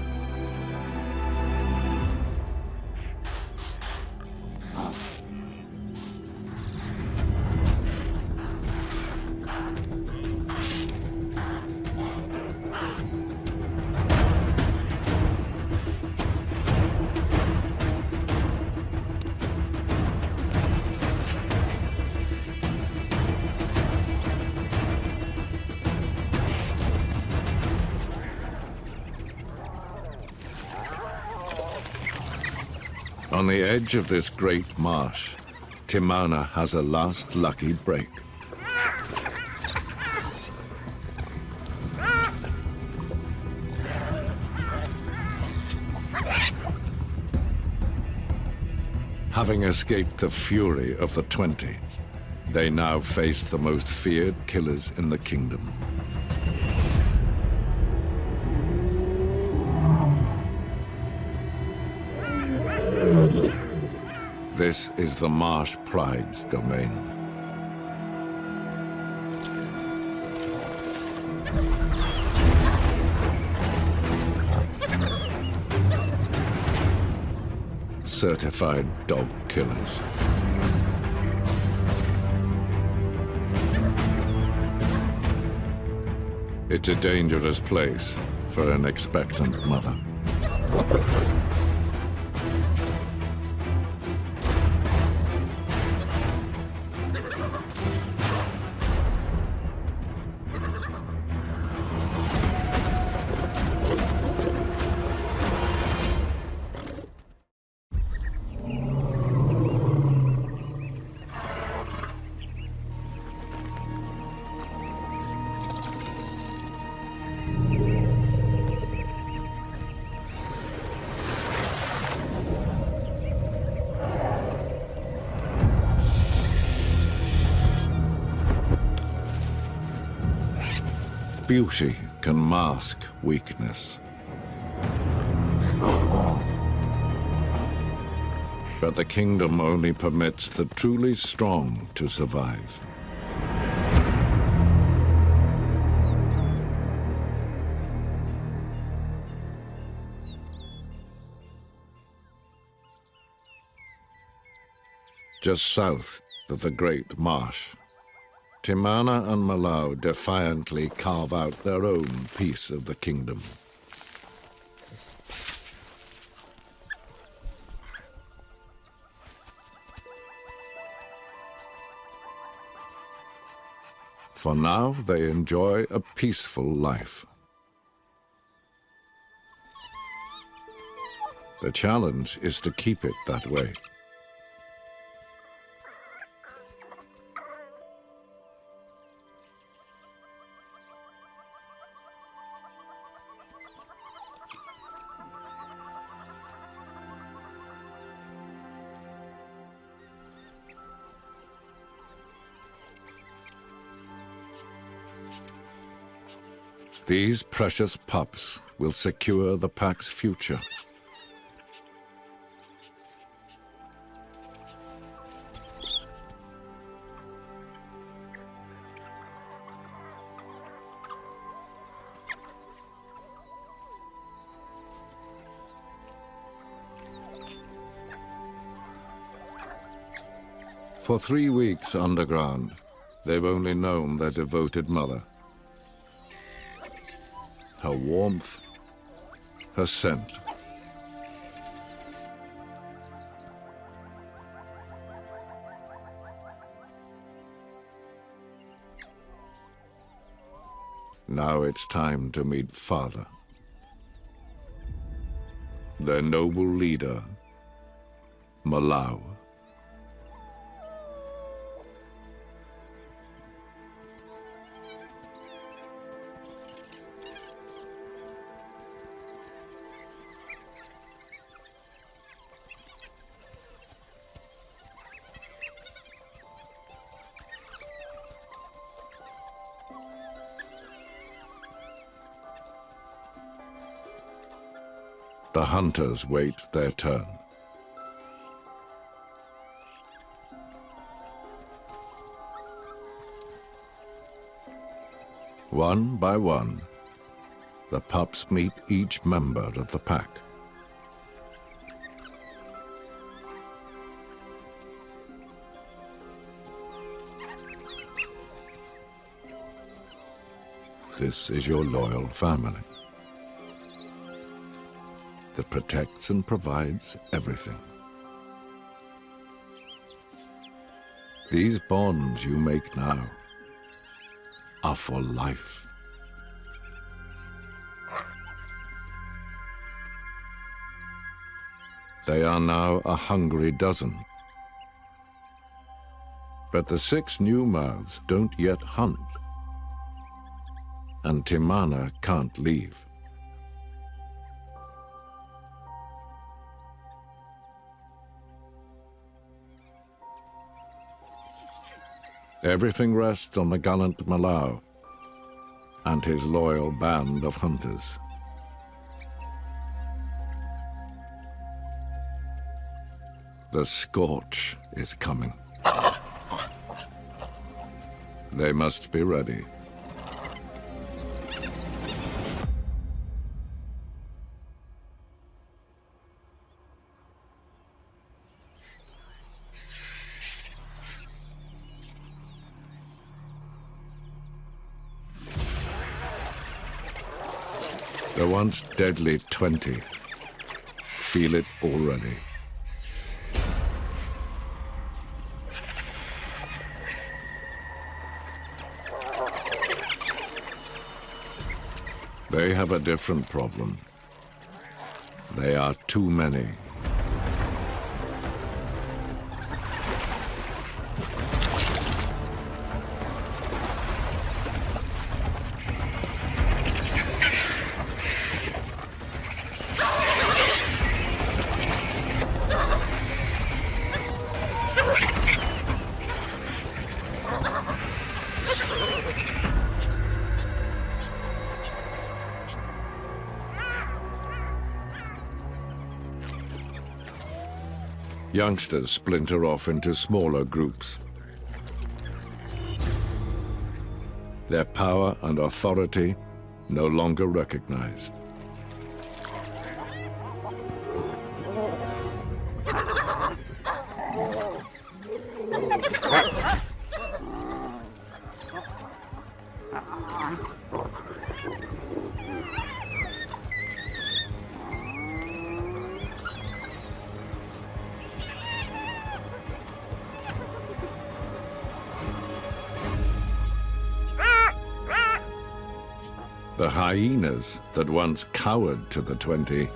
On the edge of this great marsh, Timana has a last lucky break. Having escaped the fury of the 20, they now face the most feared killers in the kingdom. This is the Marsh Pride's domain. Certified dog killers. It's a dangerous place for an expectant mother. Beauty can mask weakness. But the kingdom only permits the truly strong to survive. Just south of the Great Marsh, Timana and Malau defiantly carve out their own piece of the kingdom. For now, they enjoy a peaceful life. The challenge is to keep it that way. These precious pups will secure the pack's future. For 3 weeks underground, they've only known their devoted mother. Her warmth, her scent. Now it's time to meet Father, their noble leader, Malau. The hunters wait their turn. One by one, the pups meet each member of the pack. This is your loyal family that protects and provides everything. These bonds you make now are for life. They are now a hungry dozen. But the 6 new mouths don't yet hunt, and Timana can't leave. Everything rests on the gallant Malau and his loyal band of hunters. The scorch is coming. They must be ready. The once deadly 20 feel it already. They have a different problem. They are too many. Youngsters splinter off into smaller groups. Their power and authority no longer recognized. The hyenas that once cowered to the 20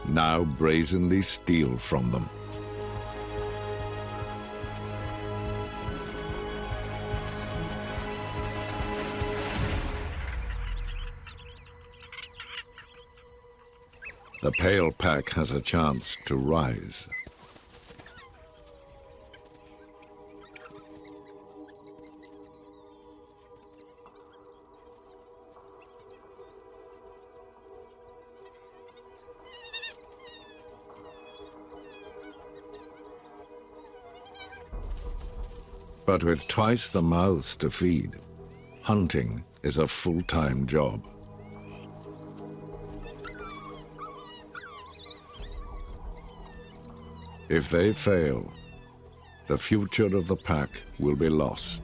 now brazenly steal from them. The pale pack has a chance to rise. But with twice the mouths to feed, hunting is a full-time job. If they fail, the future of the pack will be lost.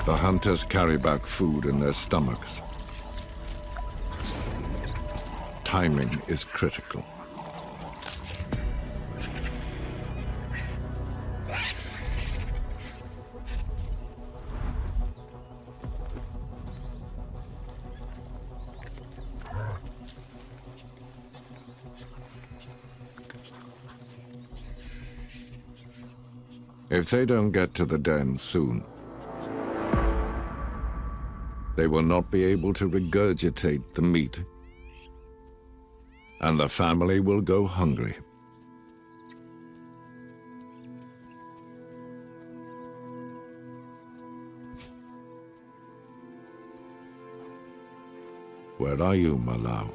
The hunters carry back food in their stomachs. Timing is critical. If they don't get to the den soon, they will not be able to regurgitate the meat, and the family will go hungry. Where are you, Malau?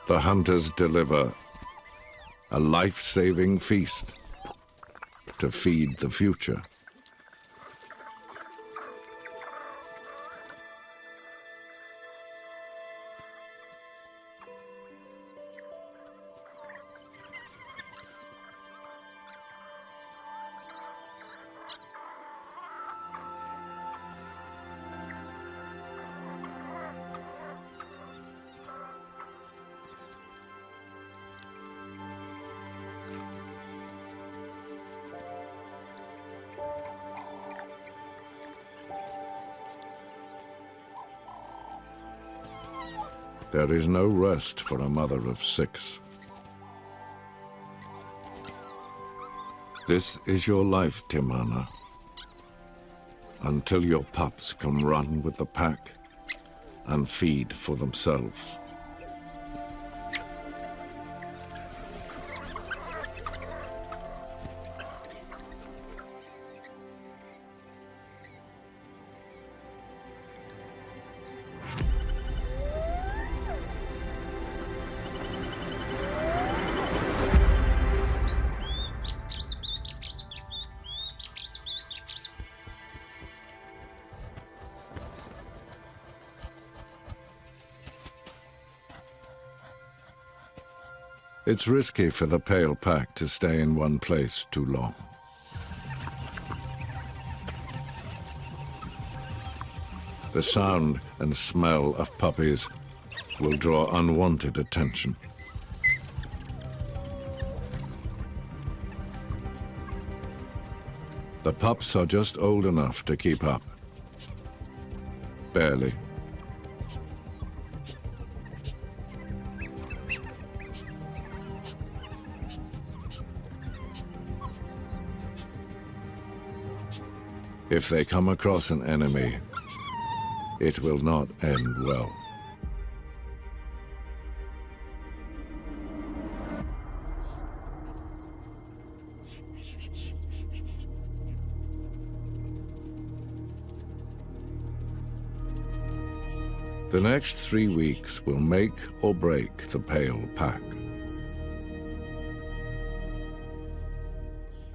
The hunters deliver a life-saving feast to feed the future. There is no rest for a mother of 6. This is your life, Timana, until your pups can run with the pack and feed for themselves. It's risky for the pale pack to stay in one place too long. The sound and smell of puppies will draw unwanted attention. The pups are just old enough to keep up. Barely. If they come across an enemy, it will not end well. The next 3 weeks will make or break the Pale Pack.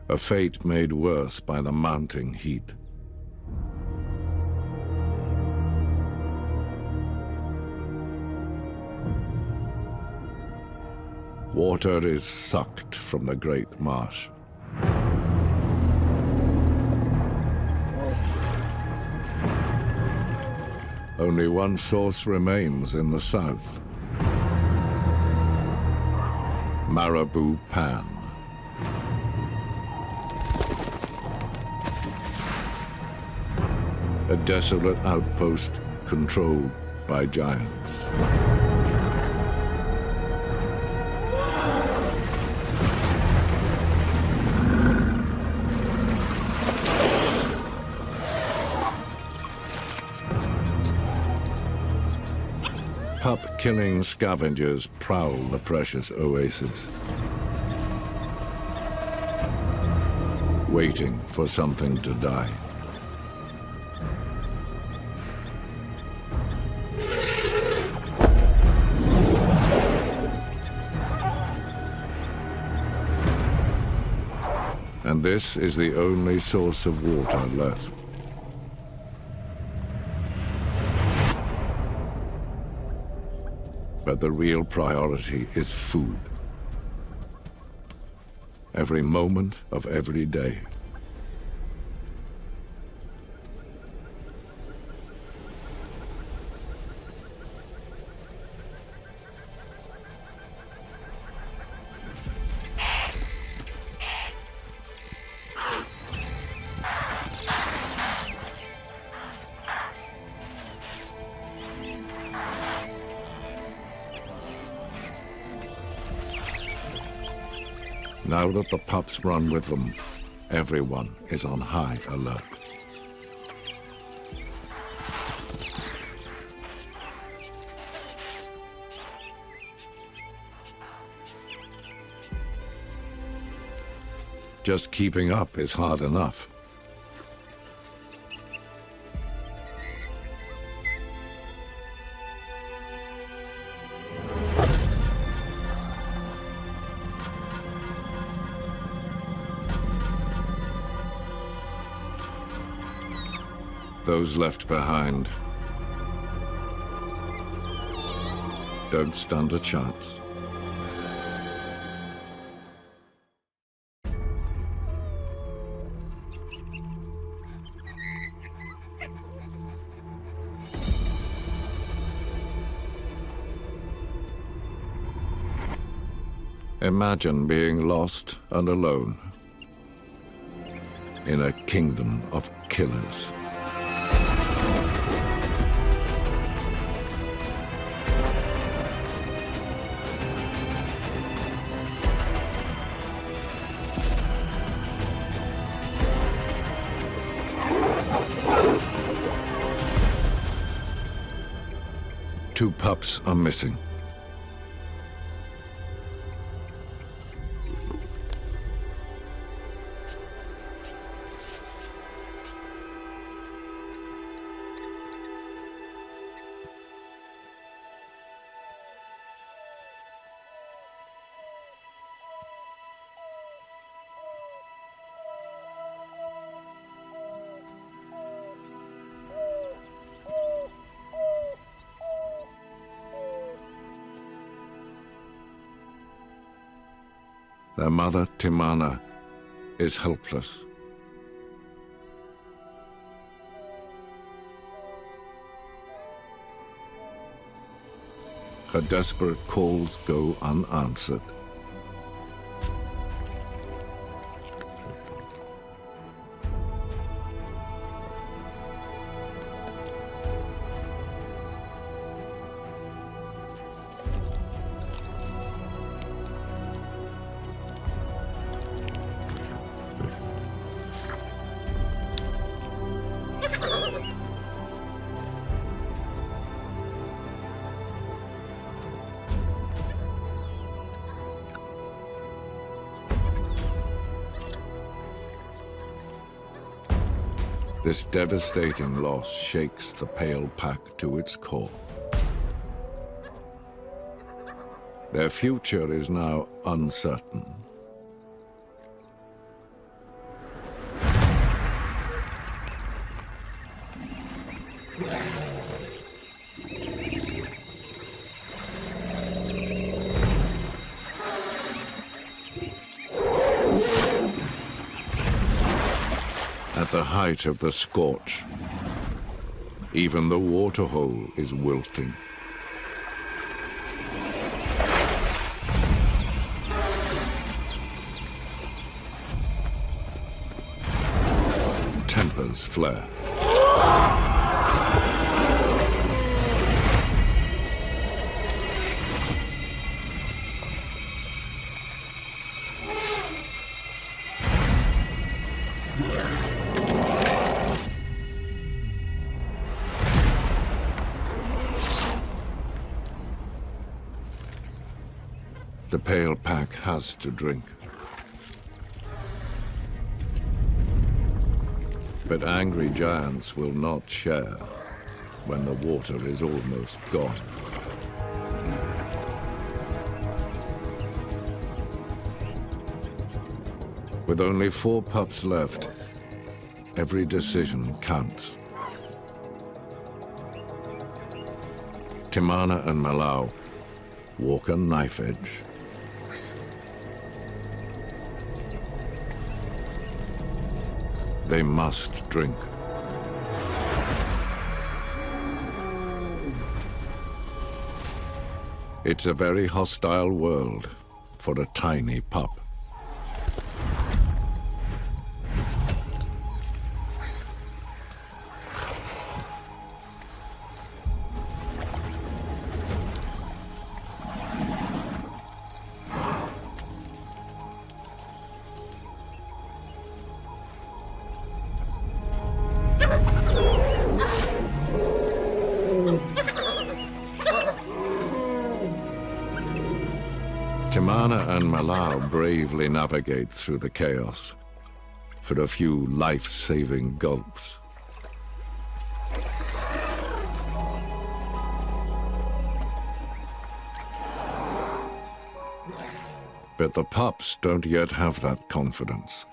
A fate made worse by the mounting heat. Water is sucked from the Great Marsh. Only one source remains in the south. Marabou Pan. A desolate outpost controlled by giants. Pup-killing scavengers prowl the precious oasis, waiting for something to die. And this is the only source of water left. But the real priority is food. Every moment of every day. Now that the pups run with them, everyone is on high alert. Just keeping up is hard enough. Those left behind don't stand a chance. Imagine being lost and alone in a kingdom of killers. Two pups are missing. Their mother, Timana, is helpless. Her desperate calls go unanswered. This devastating loss shakes the pale pack to its core. Their future is now uncertain. At the height of the scorch, even the waterhole is wilting. Tempers flare. The pale pack has to drink. But angry giants will not share when the water is almost gone. With only 4 pups left, every decision counts. Timana and Malau walk a knife edge. They must drink. It's a very hostile world for a tiny pup. Timana and Malau bravely navigate through the chaos for a few life-saving gulps. But the pups don't yet have that confidence.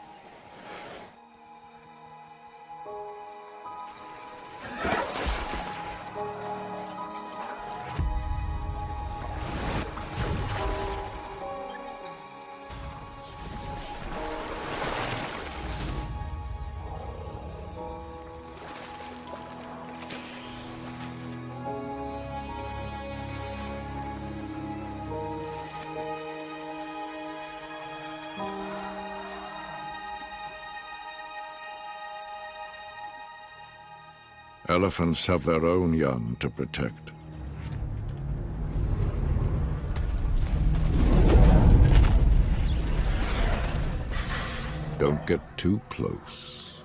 Elephants have their own young to protect. Don't get too close.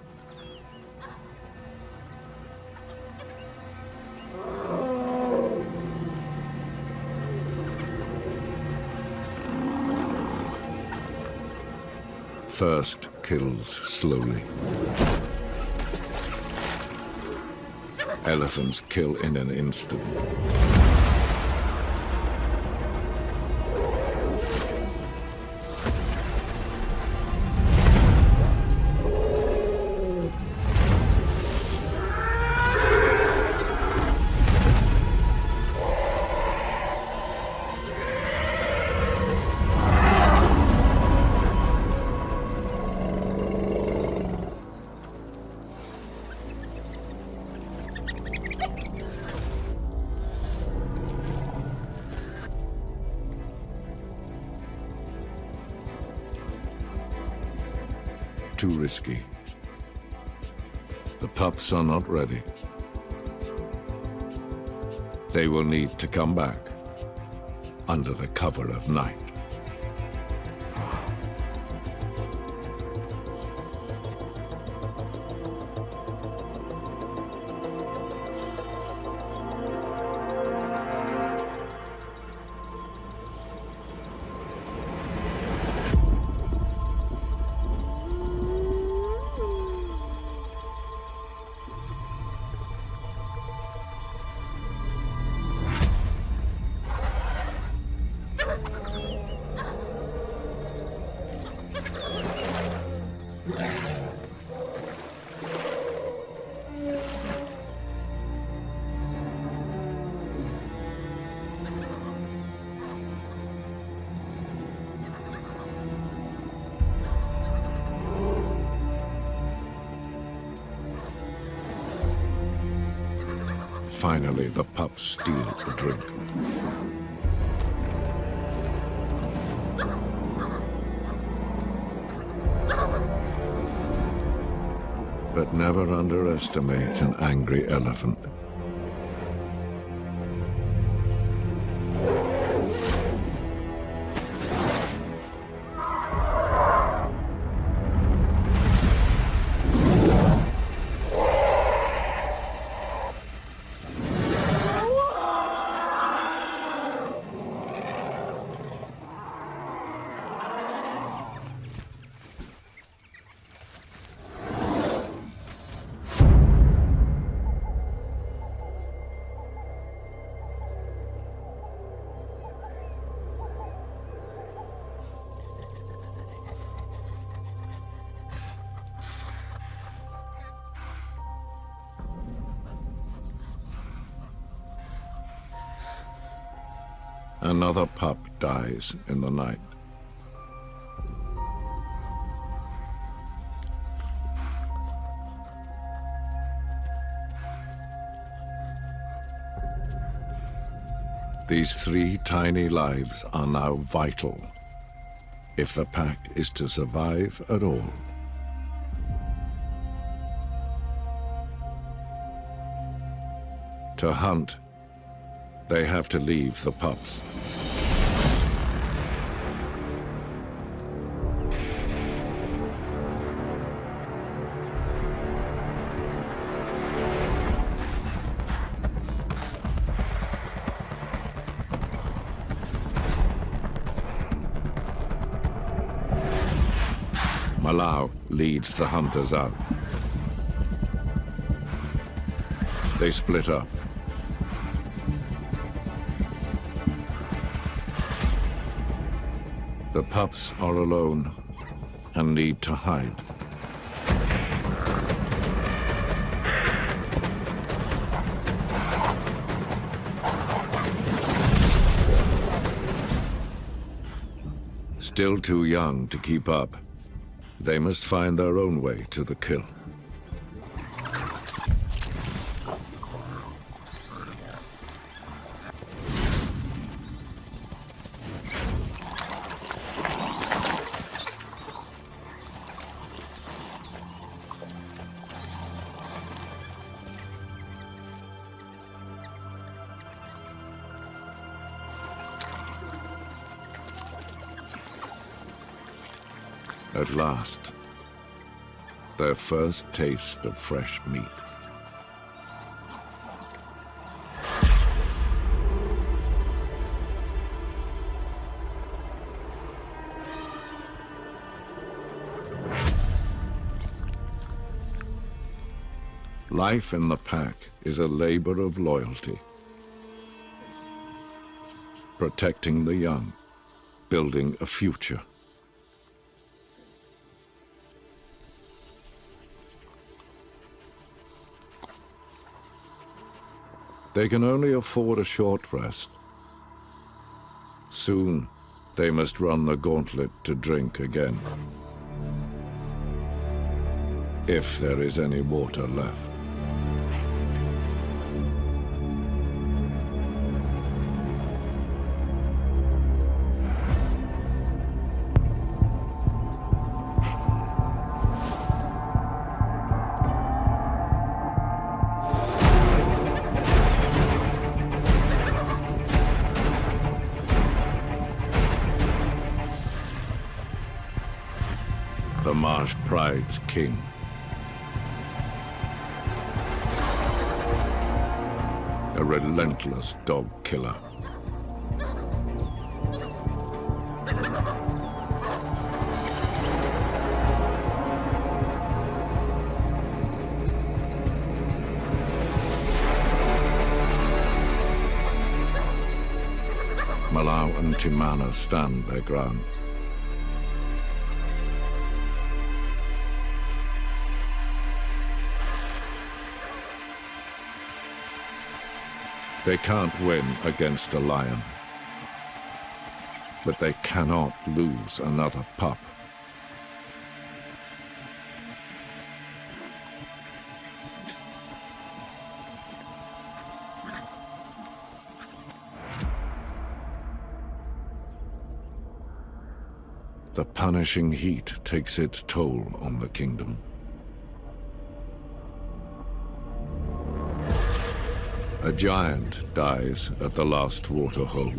Thirst kills slowly. Elephants kill in an instant. Too risky. The pups are not ready. They will need to come back under the cover of night. Finally, the pups steal a drink. But never underestimate an angry elephant. Another pup dies in the night. These 3 tiny lives are now vital if the pack is to survive at all. To hunt, they have to leave the pups. Malau leads the hunters out. They split up. The pups are alone and need to hide. Still too young to keep up, they must find their own way to the kill. At last, their first taste of fresh meat. Life in the pack is a labor of loyalty. Protecting the young, building a future. They can only afford a short rest. Soon, they must run the gauntlet to drink again. If there is any water left. The Marsh Pride's king. A relentless dog killer. Malau and Timana stand their ground. They can't win against a lion, but they cannot lose another pup. The punishing heat takes its toll on the kingdom. A giant dies at the last waterhole.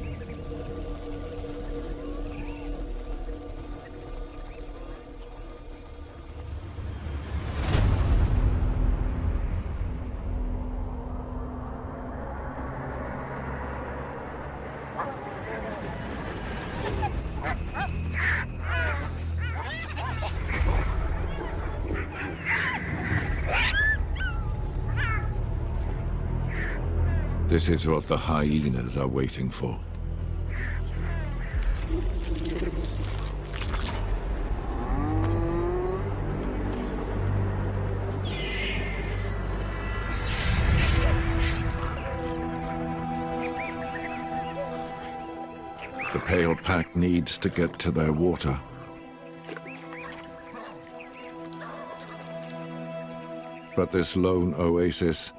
This is what the hyenas are waiting for. The pale pack needs to get to their water. But this lone oasis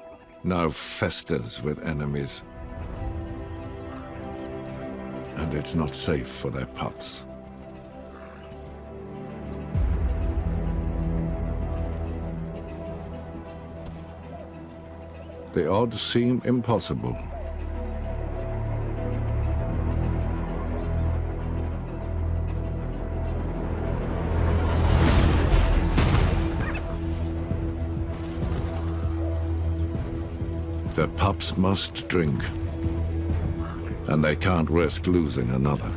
now festers with enemies. And it's not safe for their pups. The odds seem impossible. The pups must drink, and they can't risk losing another.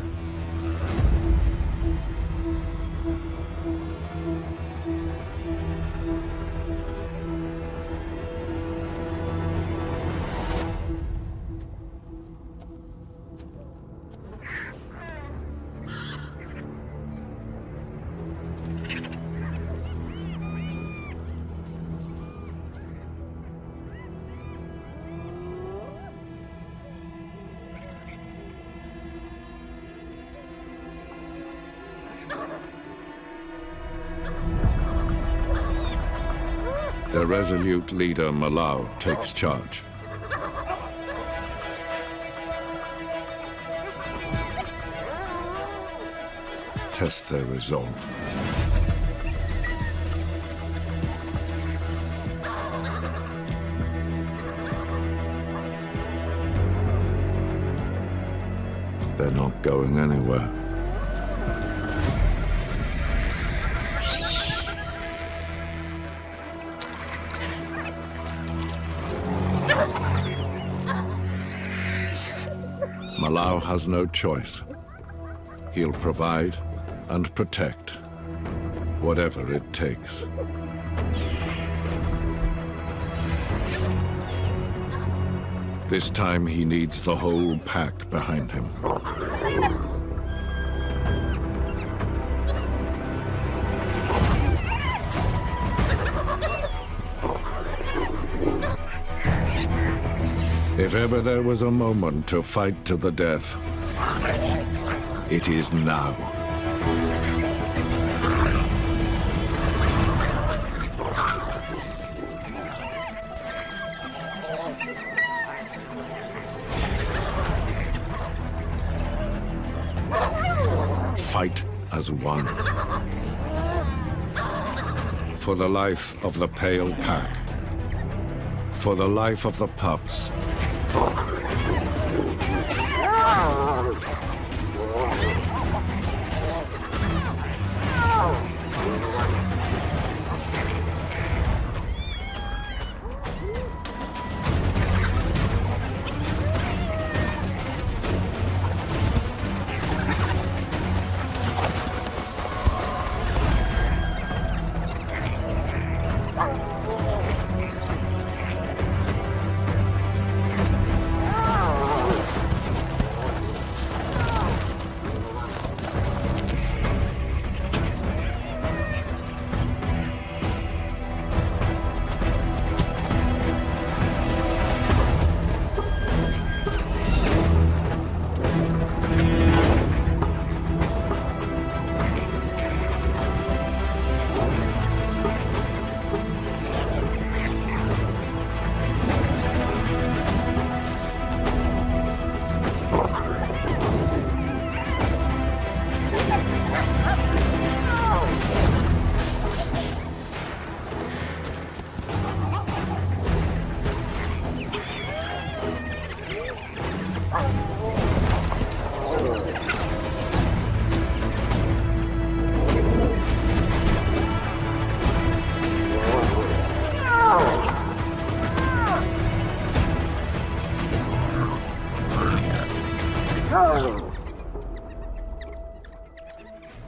The resolute leader, Malau, takes charge. Test their resolve. They're not going anywhere. Malau has no choice. He'll provide and protect, whatever it takes. This time he needs the whole pack behind him. If ever there was a moment to fight to the death, it is now. Fight as one. For the life of the pale pack. For the life of the pups.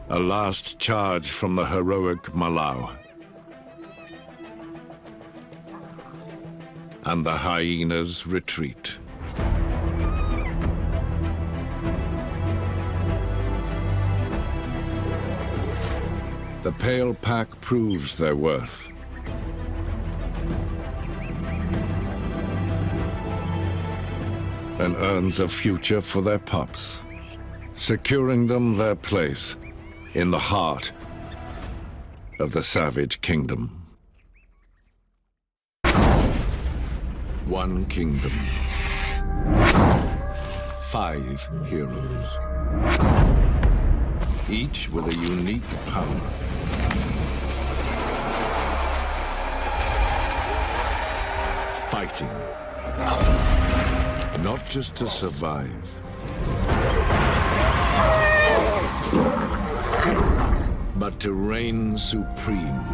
A last charge from the heroic Malau. And the hyenas retreat. The pale pack proves their worth. And earns a future for their pups, securing them their place in the heart of the savage kingdom. One kingdom. 5 heroes. Each with a unique power. Fighting. Not just to survive, but to reign supreme.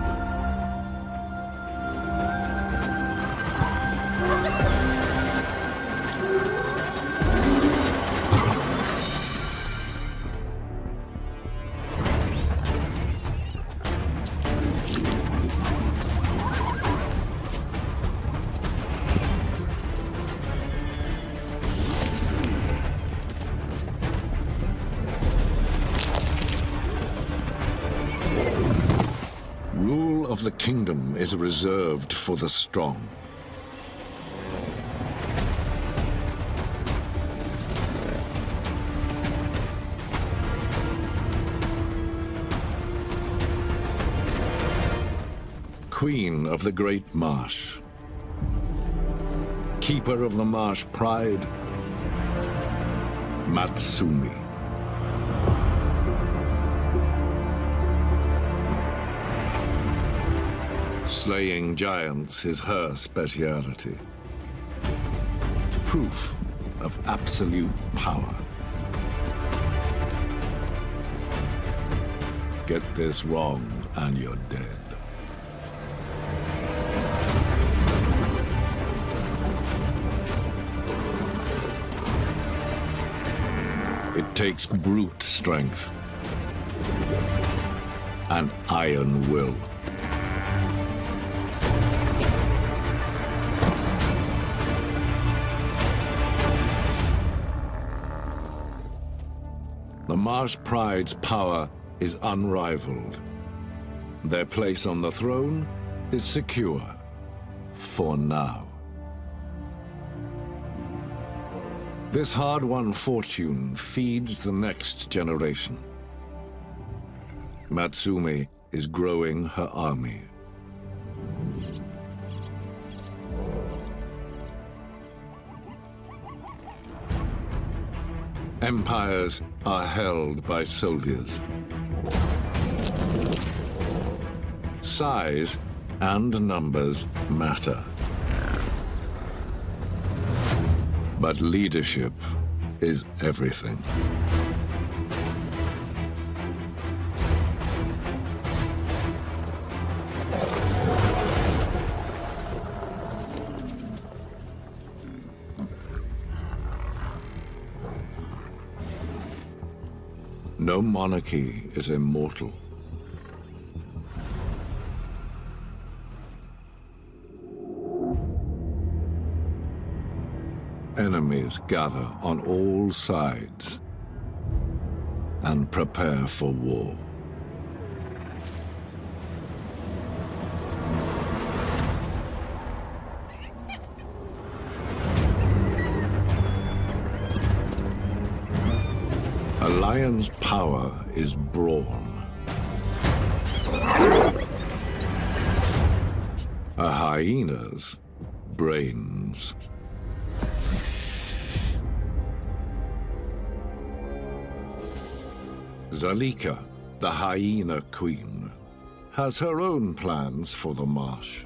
The kingdom is reserved for the strong. Queen of the Great Marsh. Keeper of the Marsh Pride, Matsumi. Slaying giants is her speciality. Proof of absolute power. Get this wrong and you're dead. It takes brute strength and iron will. The Marsh Pride's power is unrivaled. Their place on the throne is secure, for now. This hard-won fortune feeds the next generation. Matsumi is growing her army. Empires are held by soldiers. Size and numbers matter. But leadership is everything. No monarchy is immortal. Enemies gather on all sides and prepare for war. A lion's power is brawn. A hyena's brains. Zalika, the hyena queen, has her own plans for the marsh.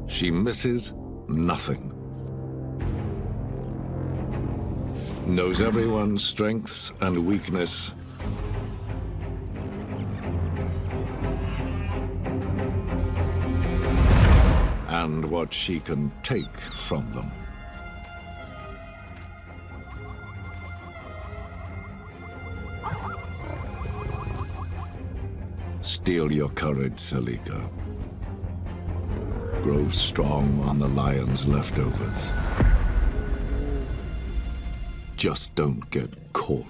She misses nothing. Knows everyone's strengths and weakness. And what she can take from them. Steel your courage, Salika. Grow strong on the lion's leftovers. Just don't get caught.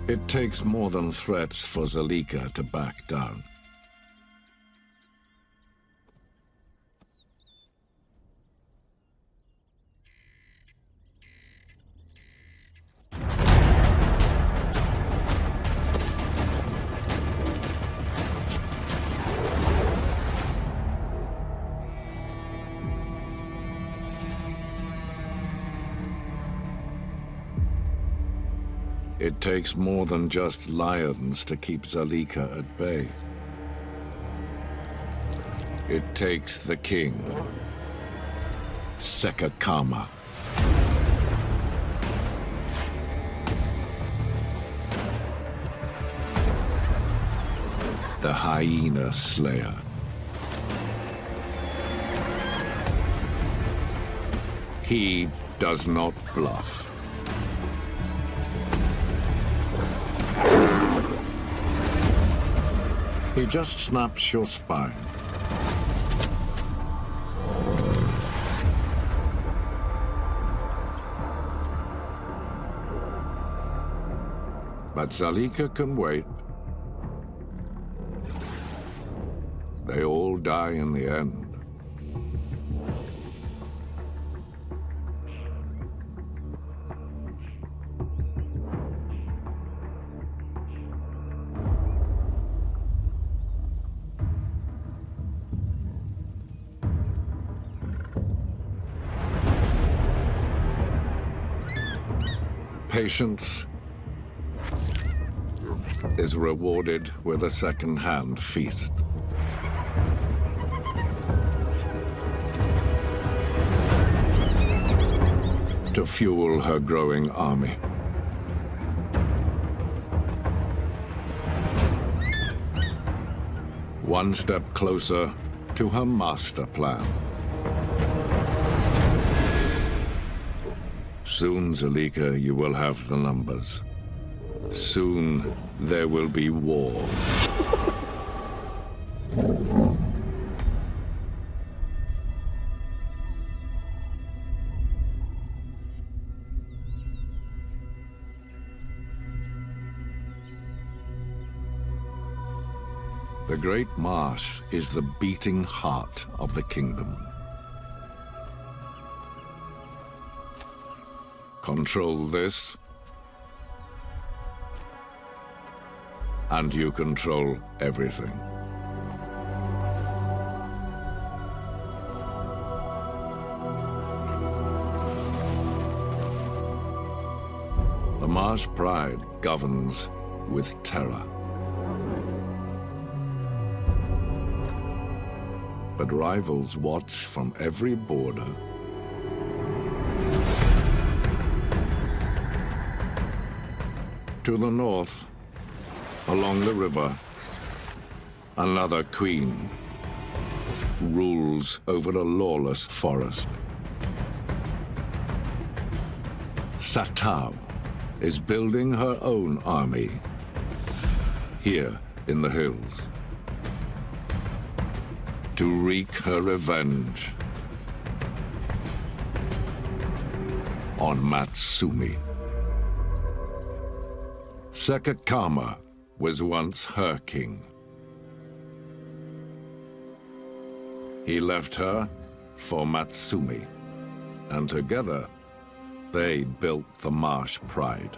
It takes more than threats for Salika to back down. It takes more than just lions to keep Salika at bay. It takes the king, Sekakama. The Hyena Slayer. He does not bluff. He just snaps your spine. But Salika can wait. They all die in the end. Patience is rewarded with a second-hand feast. To fuel her growing army. One step closer to her master plan. Soon, Salika, you will have the numbers. Soon, there will be war. The Great Marsh is the beating heart of the kingdom. Control this, and you control everything. The Marsh Pride governs with terror. But rivals watch from every border. To the north, along the river, another queen rules over a lawless forest. Satau is building her own army here in the hills to wreak her revenge on Matsumi. Sekakama was once her king. He left her for Matsumi, and together they built the Marsh Pride.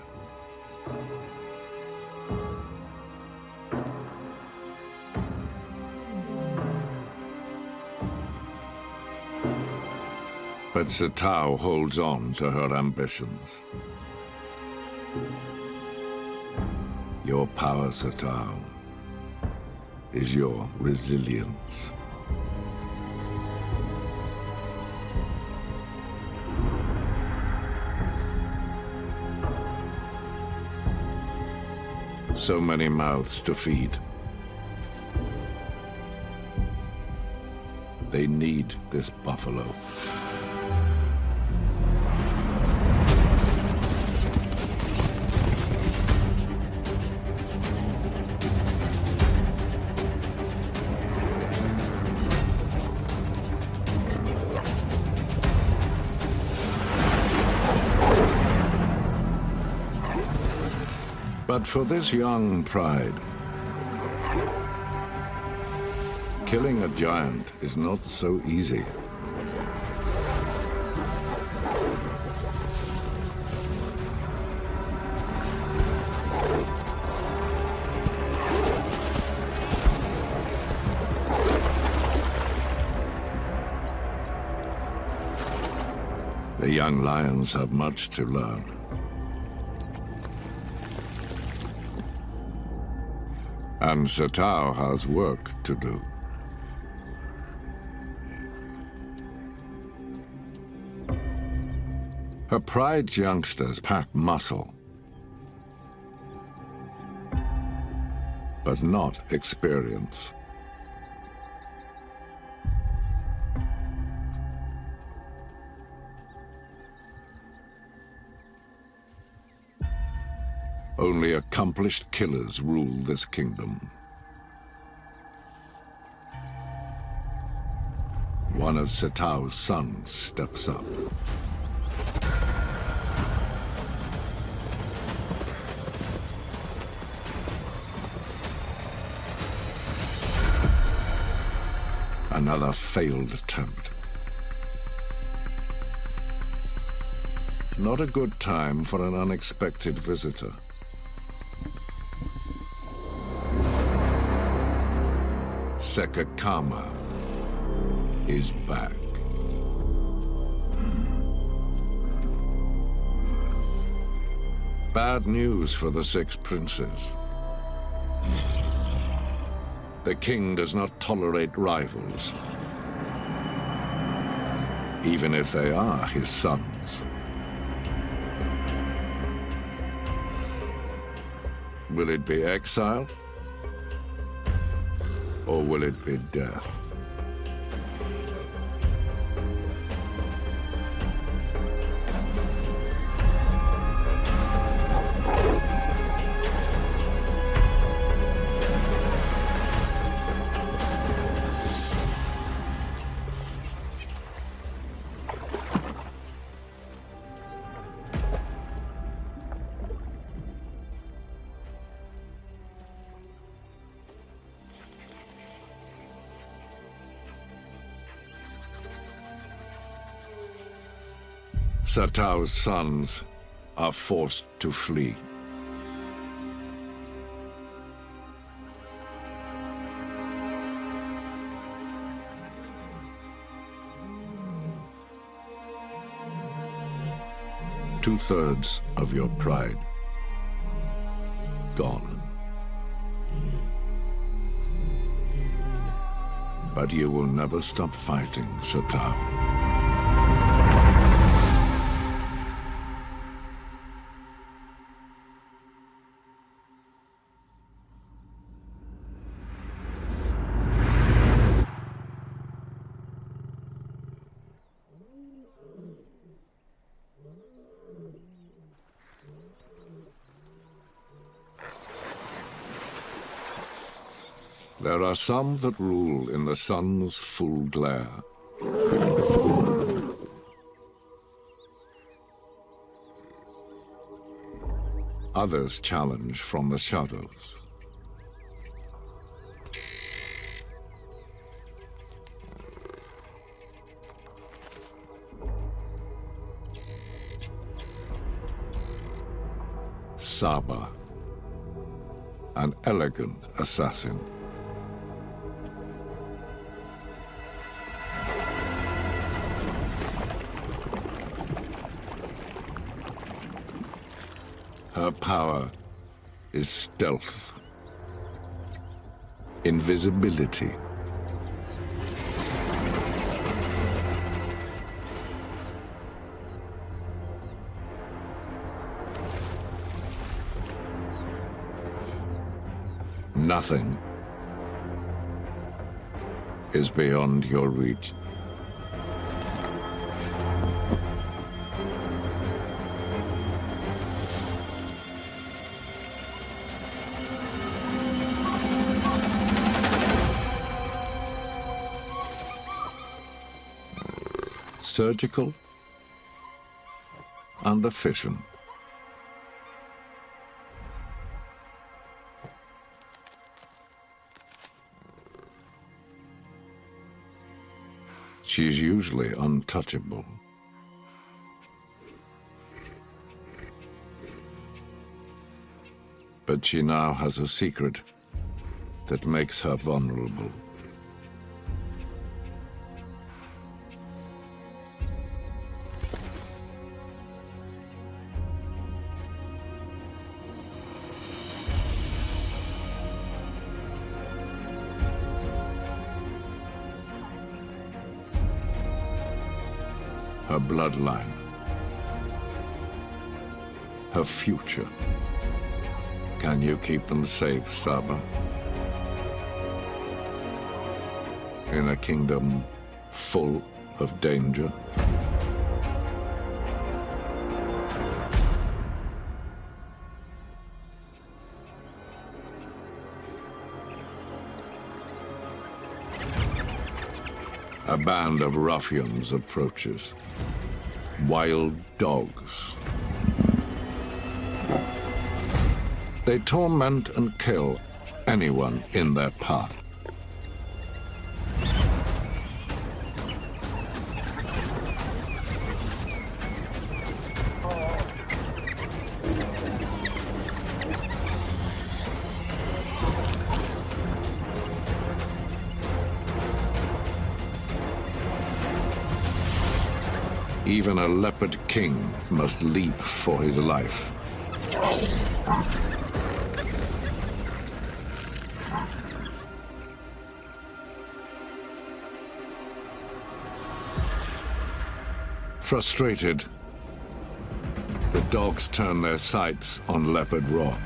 But Satau holds on to her ambitions. Your power, Satau, is your resilience. So many mouths to feed. They need this buffalo. But for this young pride, killing a giant is not so easy. The young lions have much to learn. And Satau has work to do. Her pride's youngsters pack muscle, but not experience. Only accomplished killers rule this kingdom. One of Satau's sons steps up. Another failed attempt. Not a good time for an unexpected visitor. Sekakama is back. Bad news for the 6 princes. The king does not tolerate rivals, even if they are his sons. Will it be exile? Or will it be death? Satau's sons are forced to flee. Two-thirds of your pride gone. But you will never stop fighting, Satau. There are some that rule in the sun's full glare. Others challenge from the shadows. Saba, an elegant assassin. Her power is stealth, invisibility. Nothing is beyond your reach. Surgical and efficient. She's usually untouchable. But she now has a secret that makes her vulnerable. Her bloodline, her future. Can you keep them safe, Saba? In a kingdom full of danger? A band of ruffians approaches. Wild dogs. They torment and kill anyone in their path. Even a leopard king must leap for his life. Frustrated, the dogs turn their sights on Leopard Rock.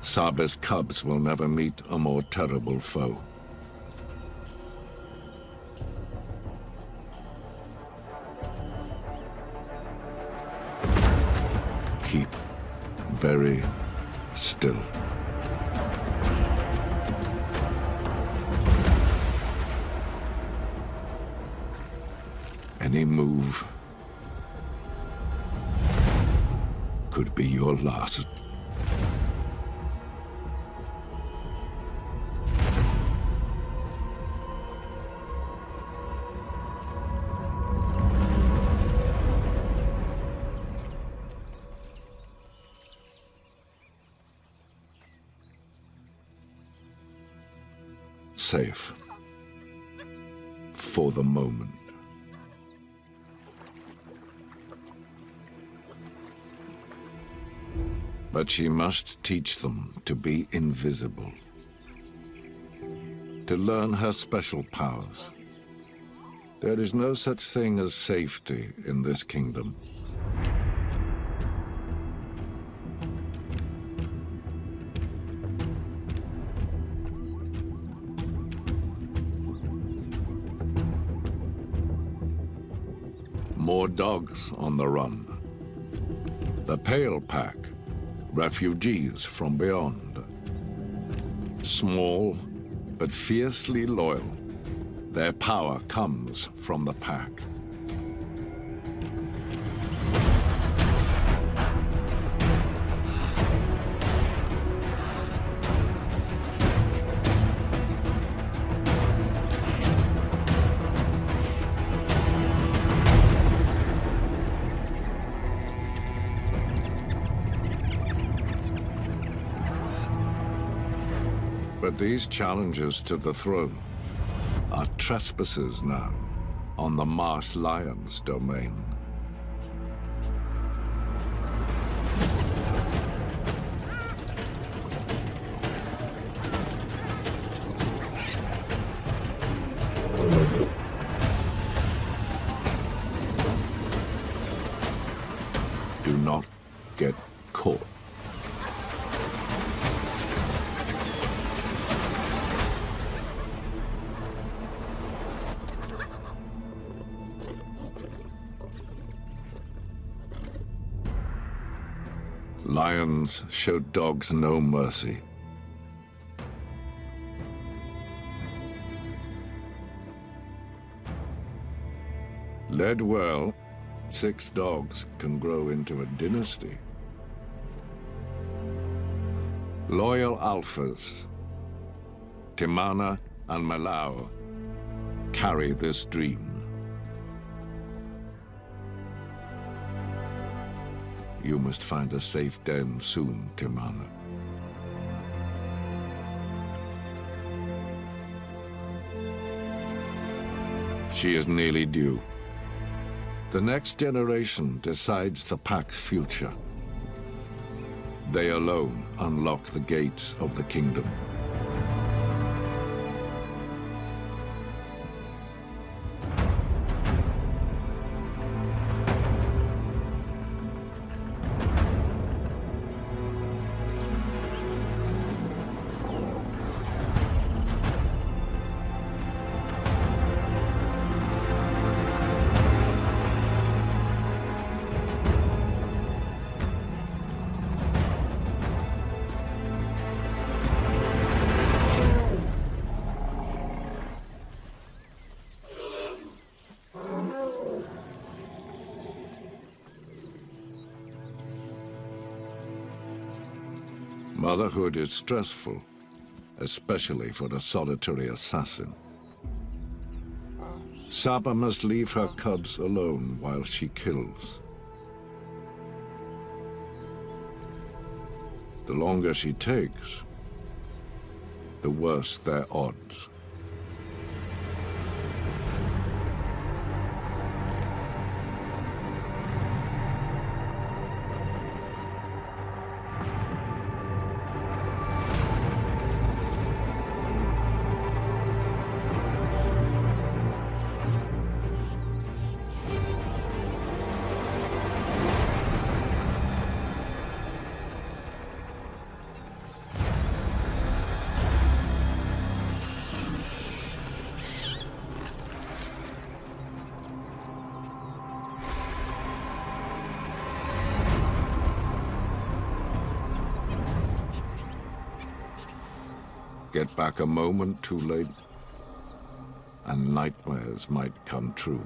Saba's cubs will never meet a more terrible foe. Keep very still. Any move could be your last. Safe for the moment. But she must teach them to be invisible, to learn her special powers. There is no such thing as safety in this kingdom. More dogs on the run. The Pale Pack, refugees from beyond. Small, but fiercely loyal. Their power comes from the pack. But these challengers to the throne are trespassers now on the Marsh Lion's domain. Lions showed dogs no mercy. Led well, 6 dogs can grow into a dynasty. Loyal alphas, Timana and Malau, carry this dream. You must find a safe den soon, Timana. She is nearly due. The next generation decides the pack's future. They alone unlock the gates of the kingdom. Motherhood is stressful, especially for a solitary assassin. Saba must leave her cubs alone while she kills. The longer she takes, the worse their odds. Get back a moment too late, and nightmares might come true.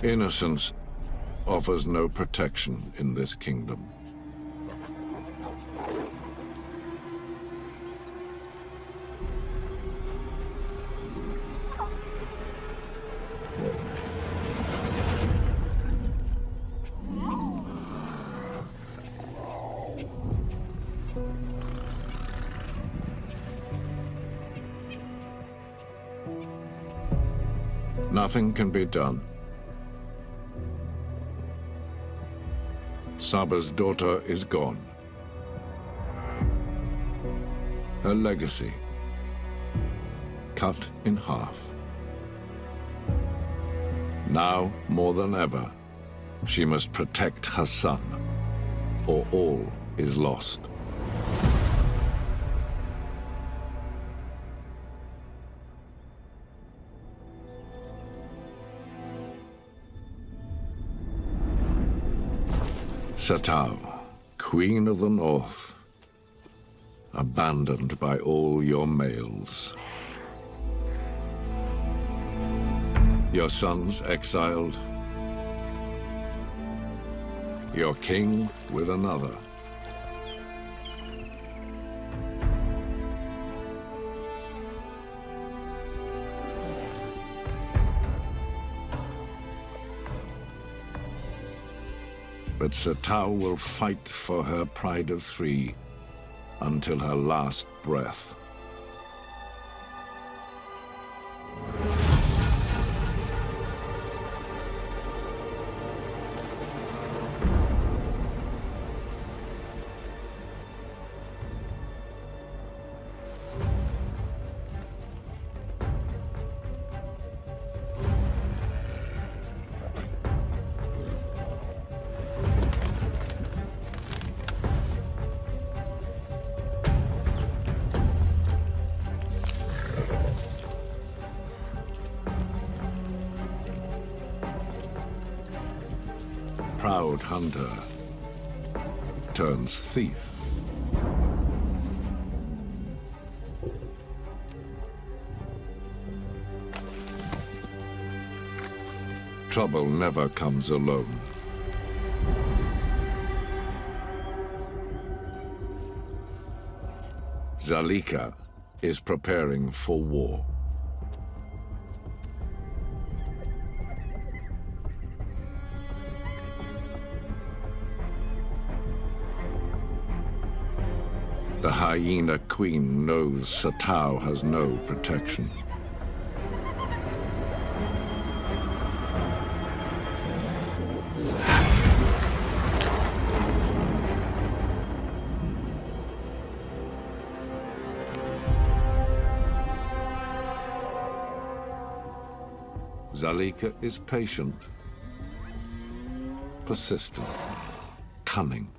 Innocence offers no protection in this kingdom. Nothing can be done. Saba's daughter is gone. Her legacy, cut in half. Now, more than ever, she must protect her son, or all is lost. Satau, Queen of the North, abandoned by all your males. Your sons exiled. Your king with another. But Satau will fight for her pride of three until her last breath. Proud hunter turns thief. Trouble never comes alone. Zalika is preparing for war. The hyena queen knows Satau has no protection. Zalika is patient, persistent, cunning.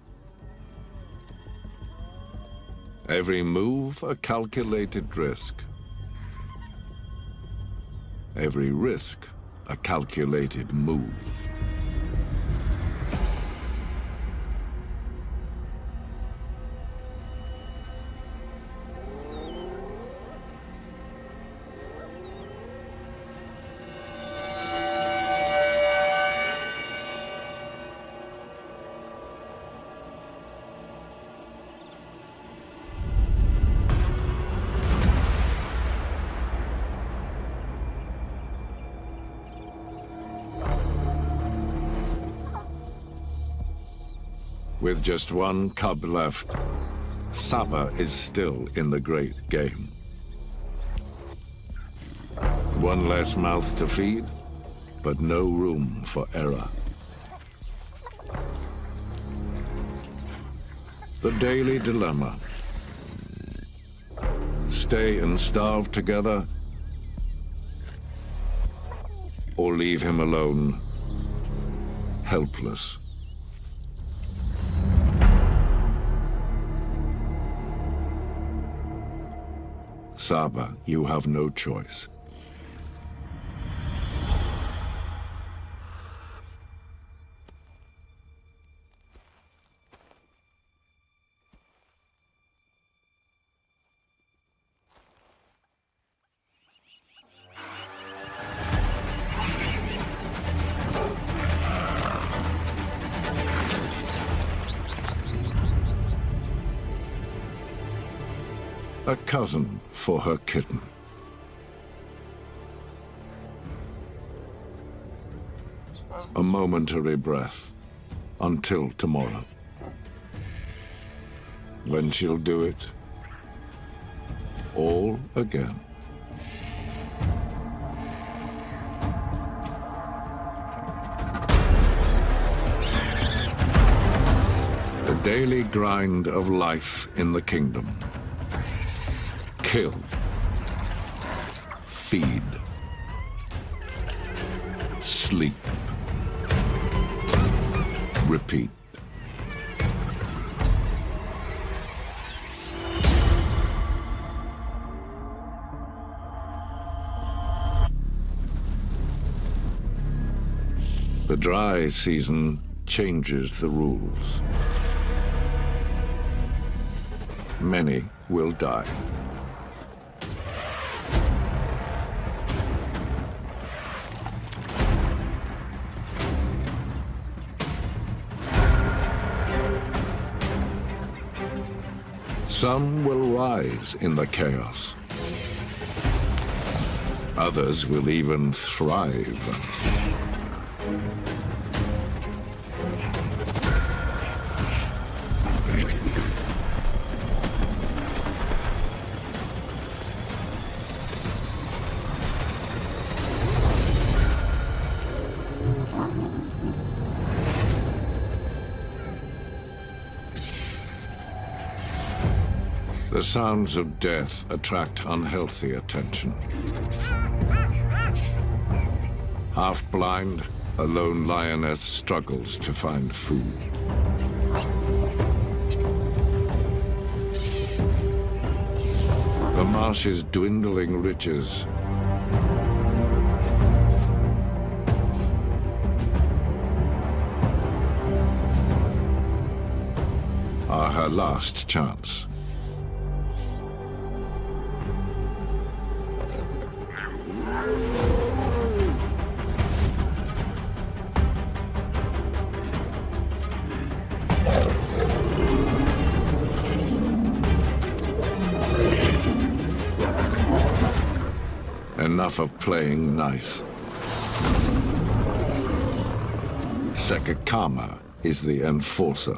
Every move a calculated risk. Every risk a calculated move. With just one cub left, Saba is still in the great game. One less mouth to feed, but no room for error. The daily dilemma. Stay and starve together, or leave him alone, helpless. Saba, you have no choice. A cousin for her kitten. A momentary breath until tomorrow, when she'll do it all again. The daily grind of life in the kingdom. Kill, feed, sleep, repeat. The dry season changes the rules. Many will die. Some will rise in the chaos. Others will even thrive. The sounds of death attract unhealthy attention. Half-blind, a lone lioness struggles to find food. The Marsh's dwindling riches are her last chance. Enough of playing nice. Sekakama is the enforcer.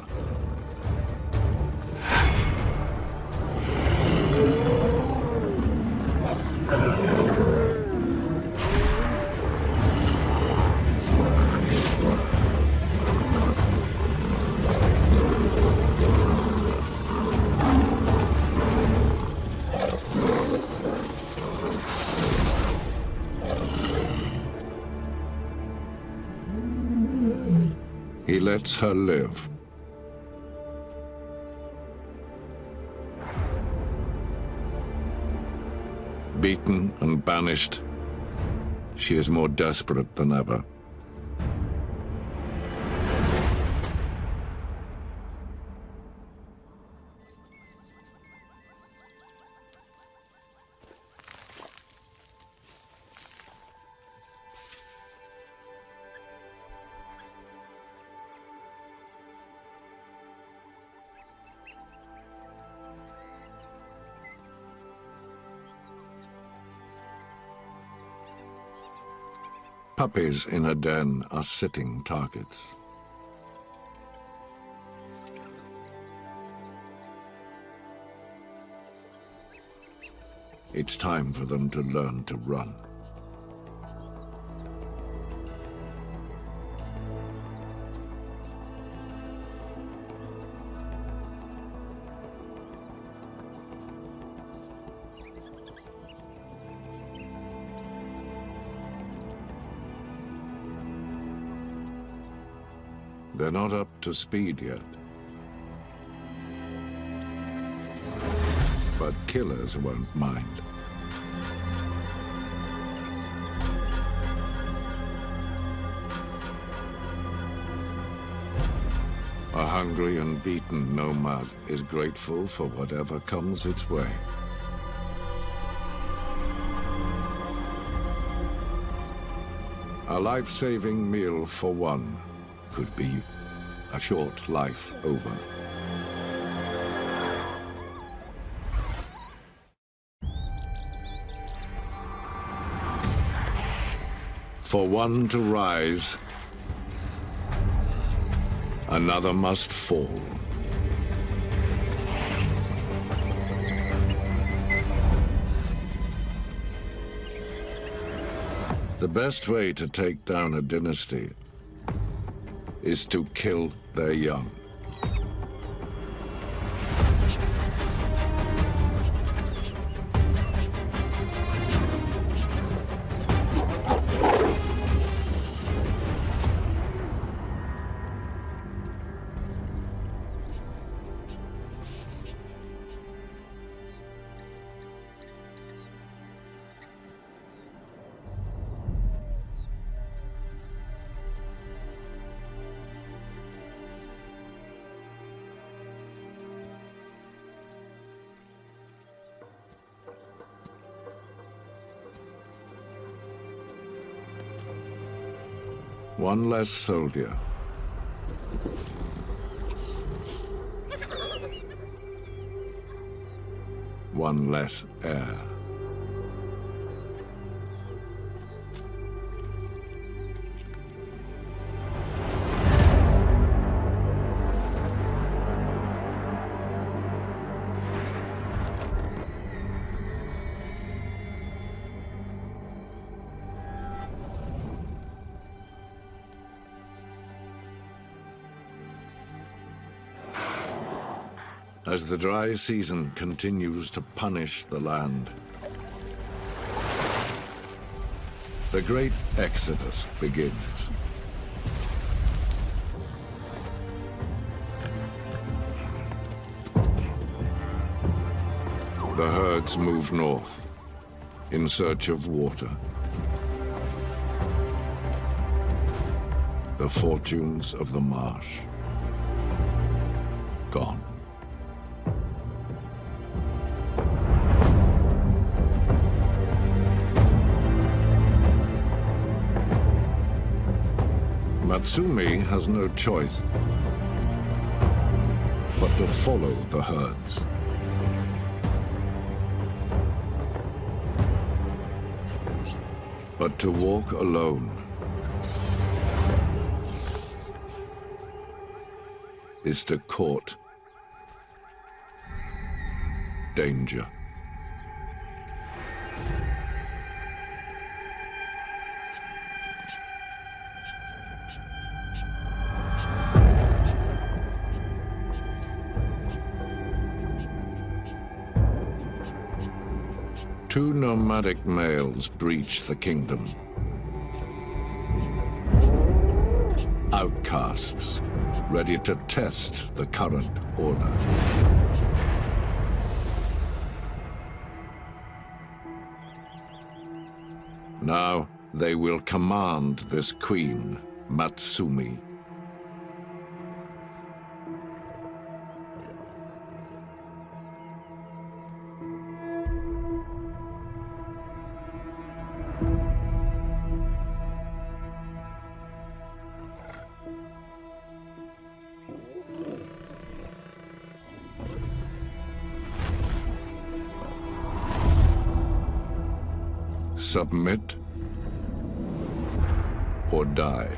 He lets her live. Beaten and banished, she is more desperate than ever. Puppies in a den are sitting targets. It's time for them to learn to run. They're not up to speed yet. But killers won't mind. A hungry and beaten nomad is grateful for whatever comes its way. A life-saving meal for one could be a short life over. For one to rise, another must fall. The best way to take down a dynasty is to kill their young. One less soldier. One less heir. as the dry season continues to punish the land. The great exodus begins. The herds move north in search of water. The fortunes of the marsh gone. Matsumi has no choice but to follow the herds. But to walk alone is to court danger. Two nomadic males breach the kingdom. Outcasts, ready to test the current order. Now they will command this queen, Matsumi. Submit or die.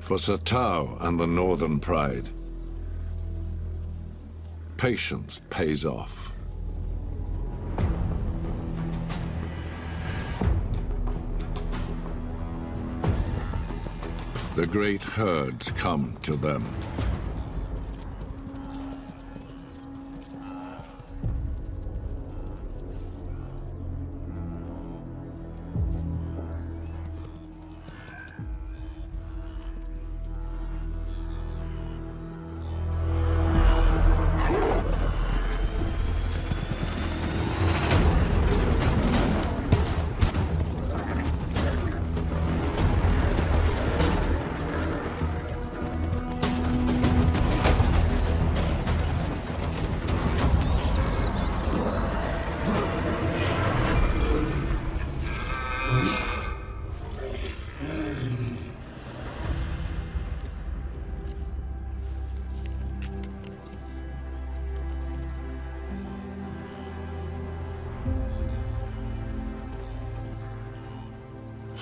For Satau and the Northern Pride, patience pays off. The great herds come to them.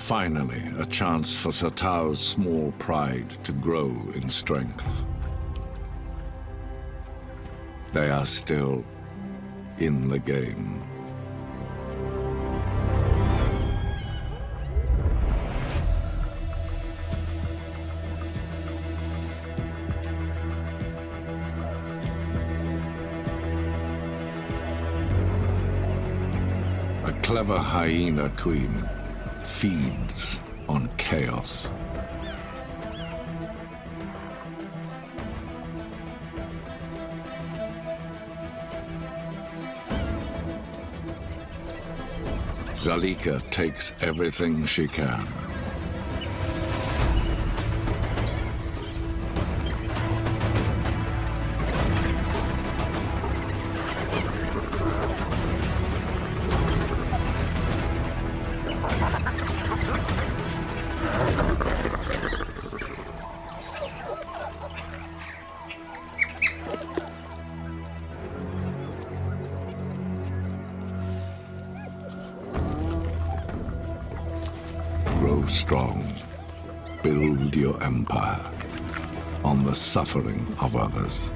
Finally, a chance for Satau's small pride to grow in strength. They are still in the game. A clever hyena queen feeds on chaos. Zalika takes everything she can. strong. Build your empire on the suffering of others.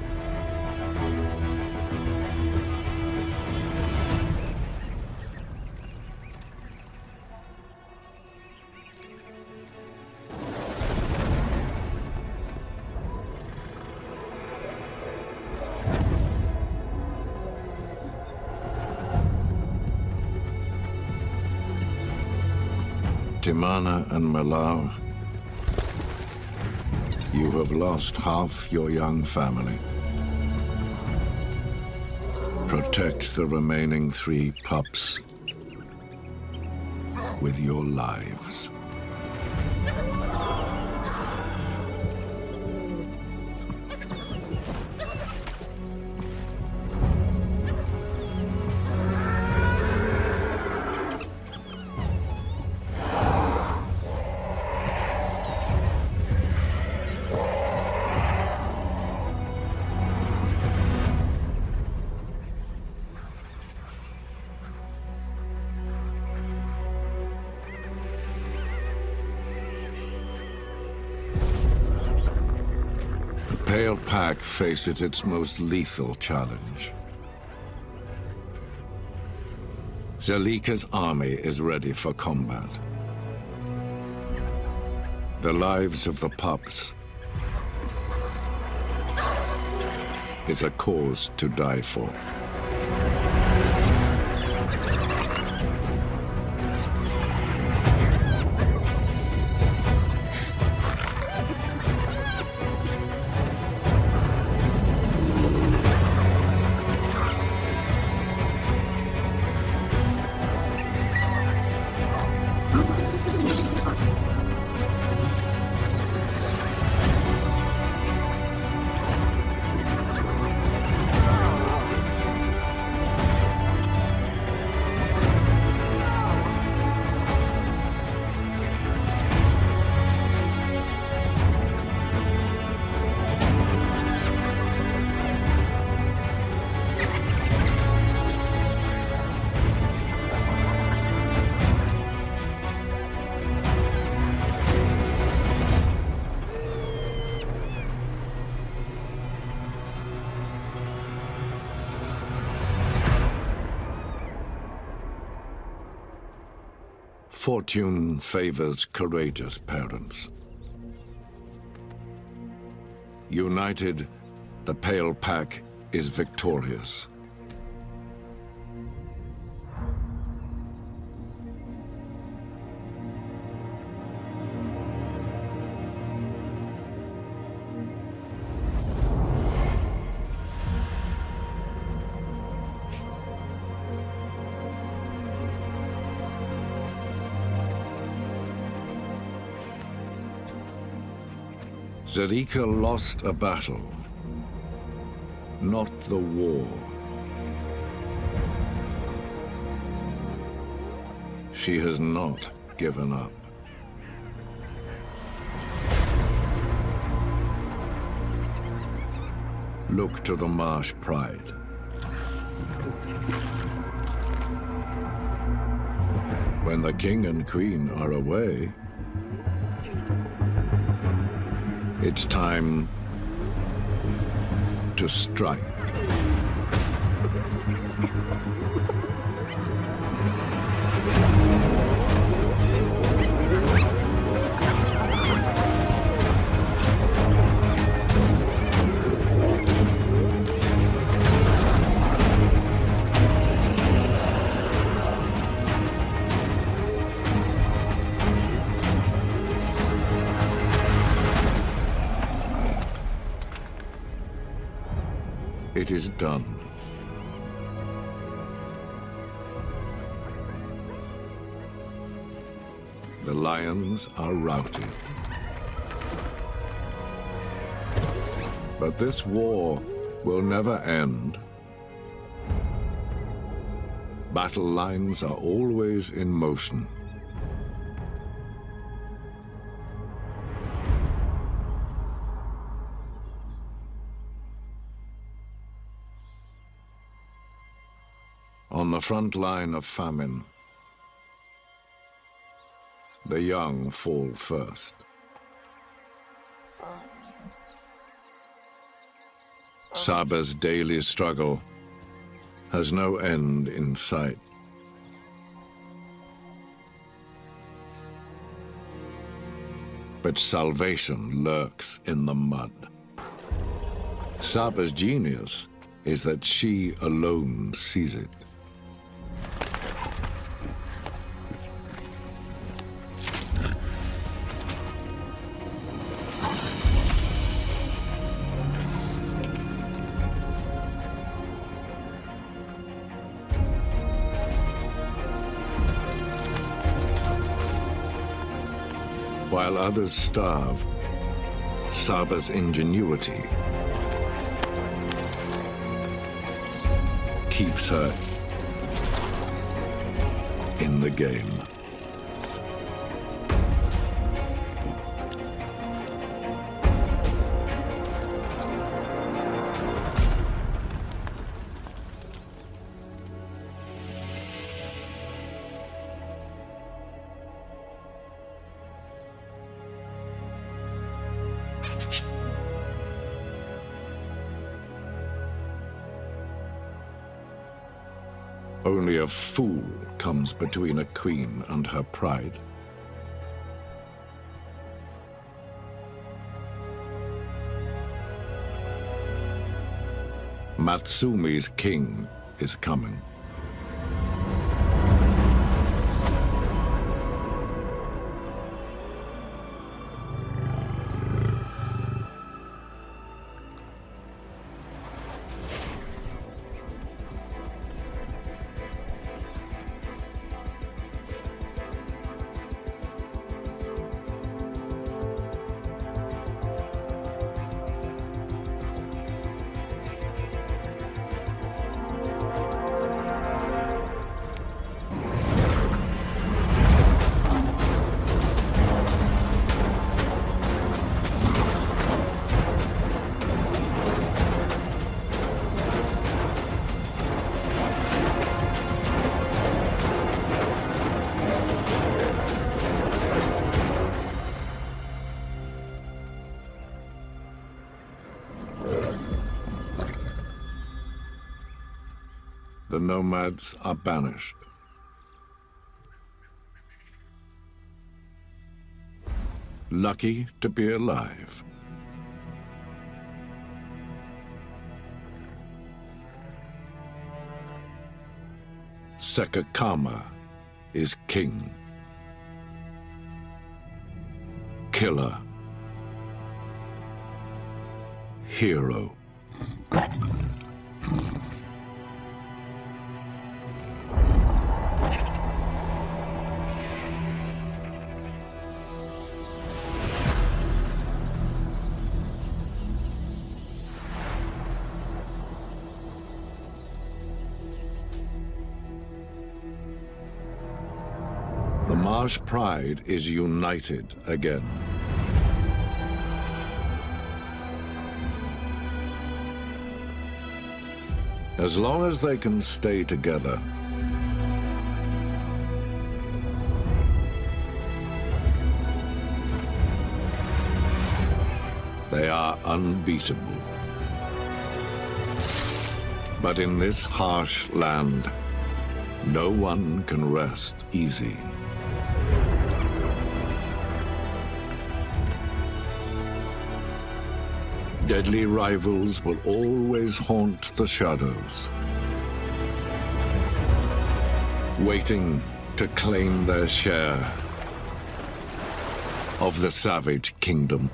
Timana and Malau, you have lost half your young family. Protect the remaining 3 pups with your lives. The Pale Pack faces its most lethal challenge. Zelika's army is ready for combat. The lives of the pups is a cause to die for. Fortune favors courageous parents. United, the Pale Pack is victorious. Zelika lost a battle, not the war. She has not given up. Look to the Marsh Pride. When the king and queen are away, it's time to strike. It is done. The lions are routed. But this war will never end. Battle lines are always in motion. On the front line of famine, The young fall first. Saba's daily struggle has no end in sight. But salvation lurks in the mud. Saba's genius is that she alone sees it. While others starve, Saba's ingenuity keeps her in the game. Only a fool comes between a queen and her pride. Matsumi's king is coming. The nomads are banished. Lucky to be alive. Sekakama is king. Killer. Hero. The Marsh Pride is united again. As long as they can stay together, they are unbeatable. But in this harsh land, no one can rest easy. Deadly rivals will always haunt the shadows, waiting to claim their share of the savage kingdom.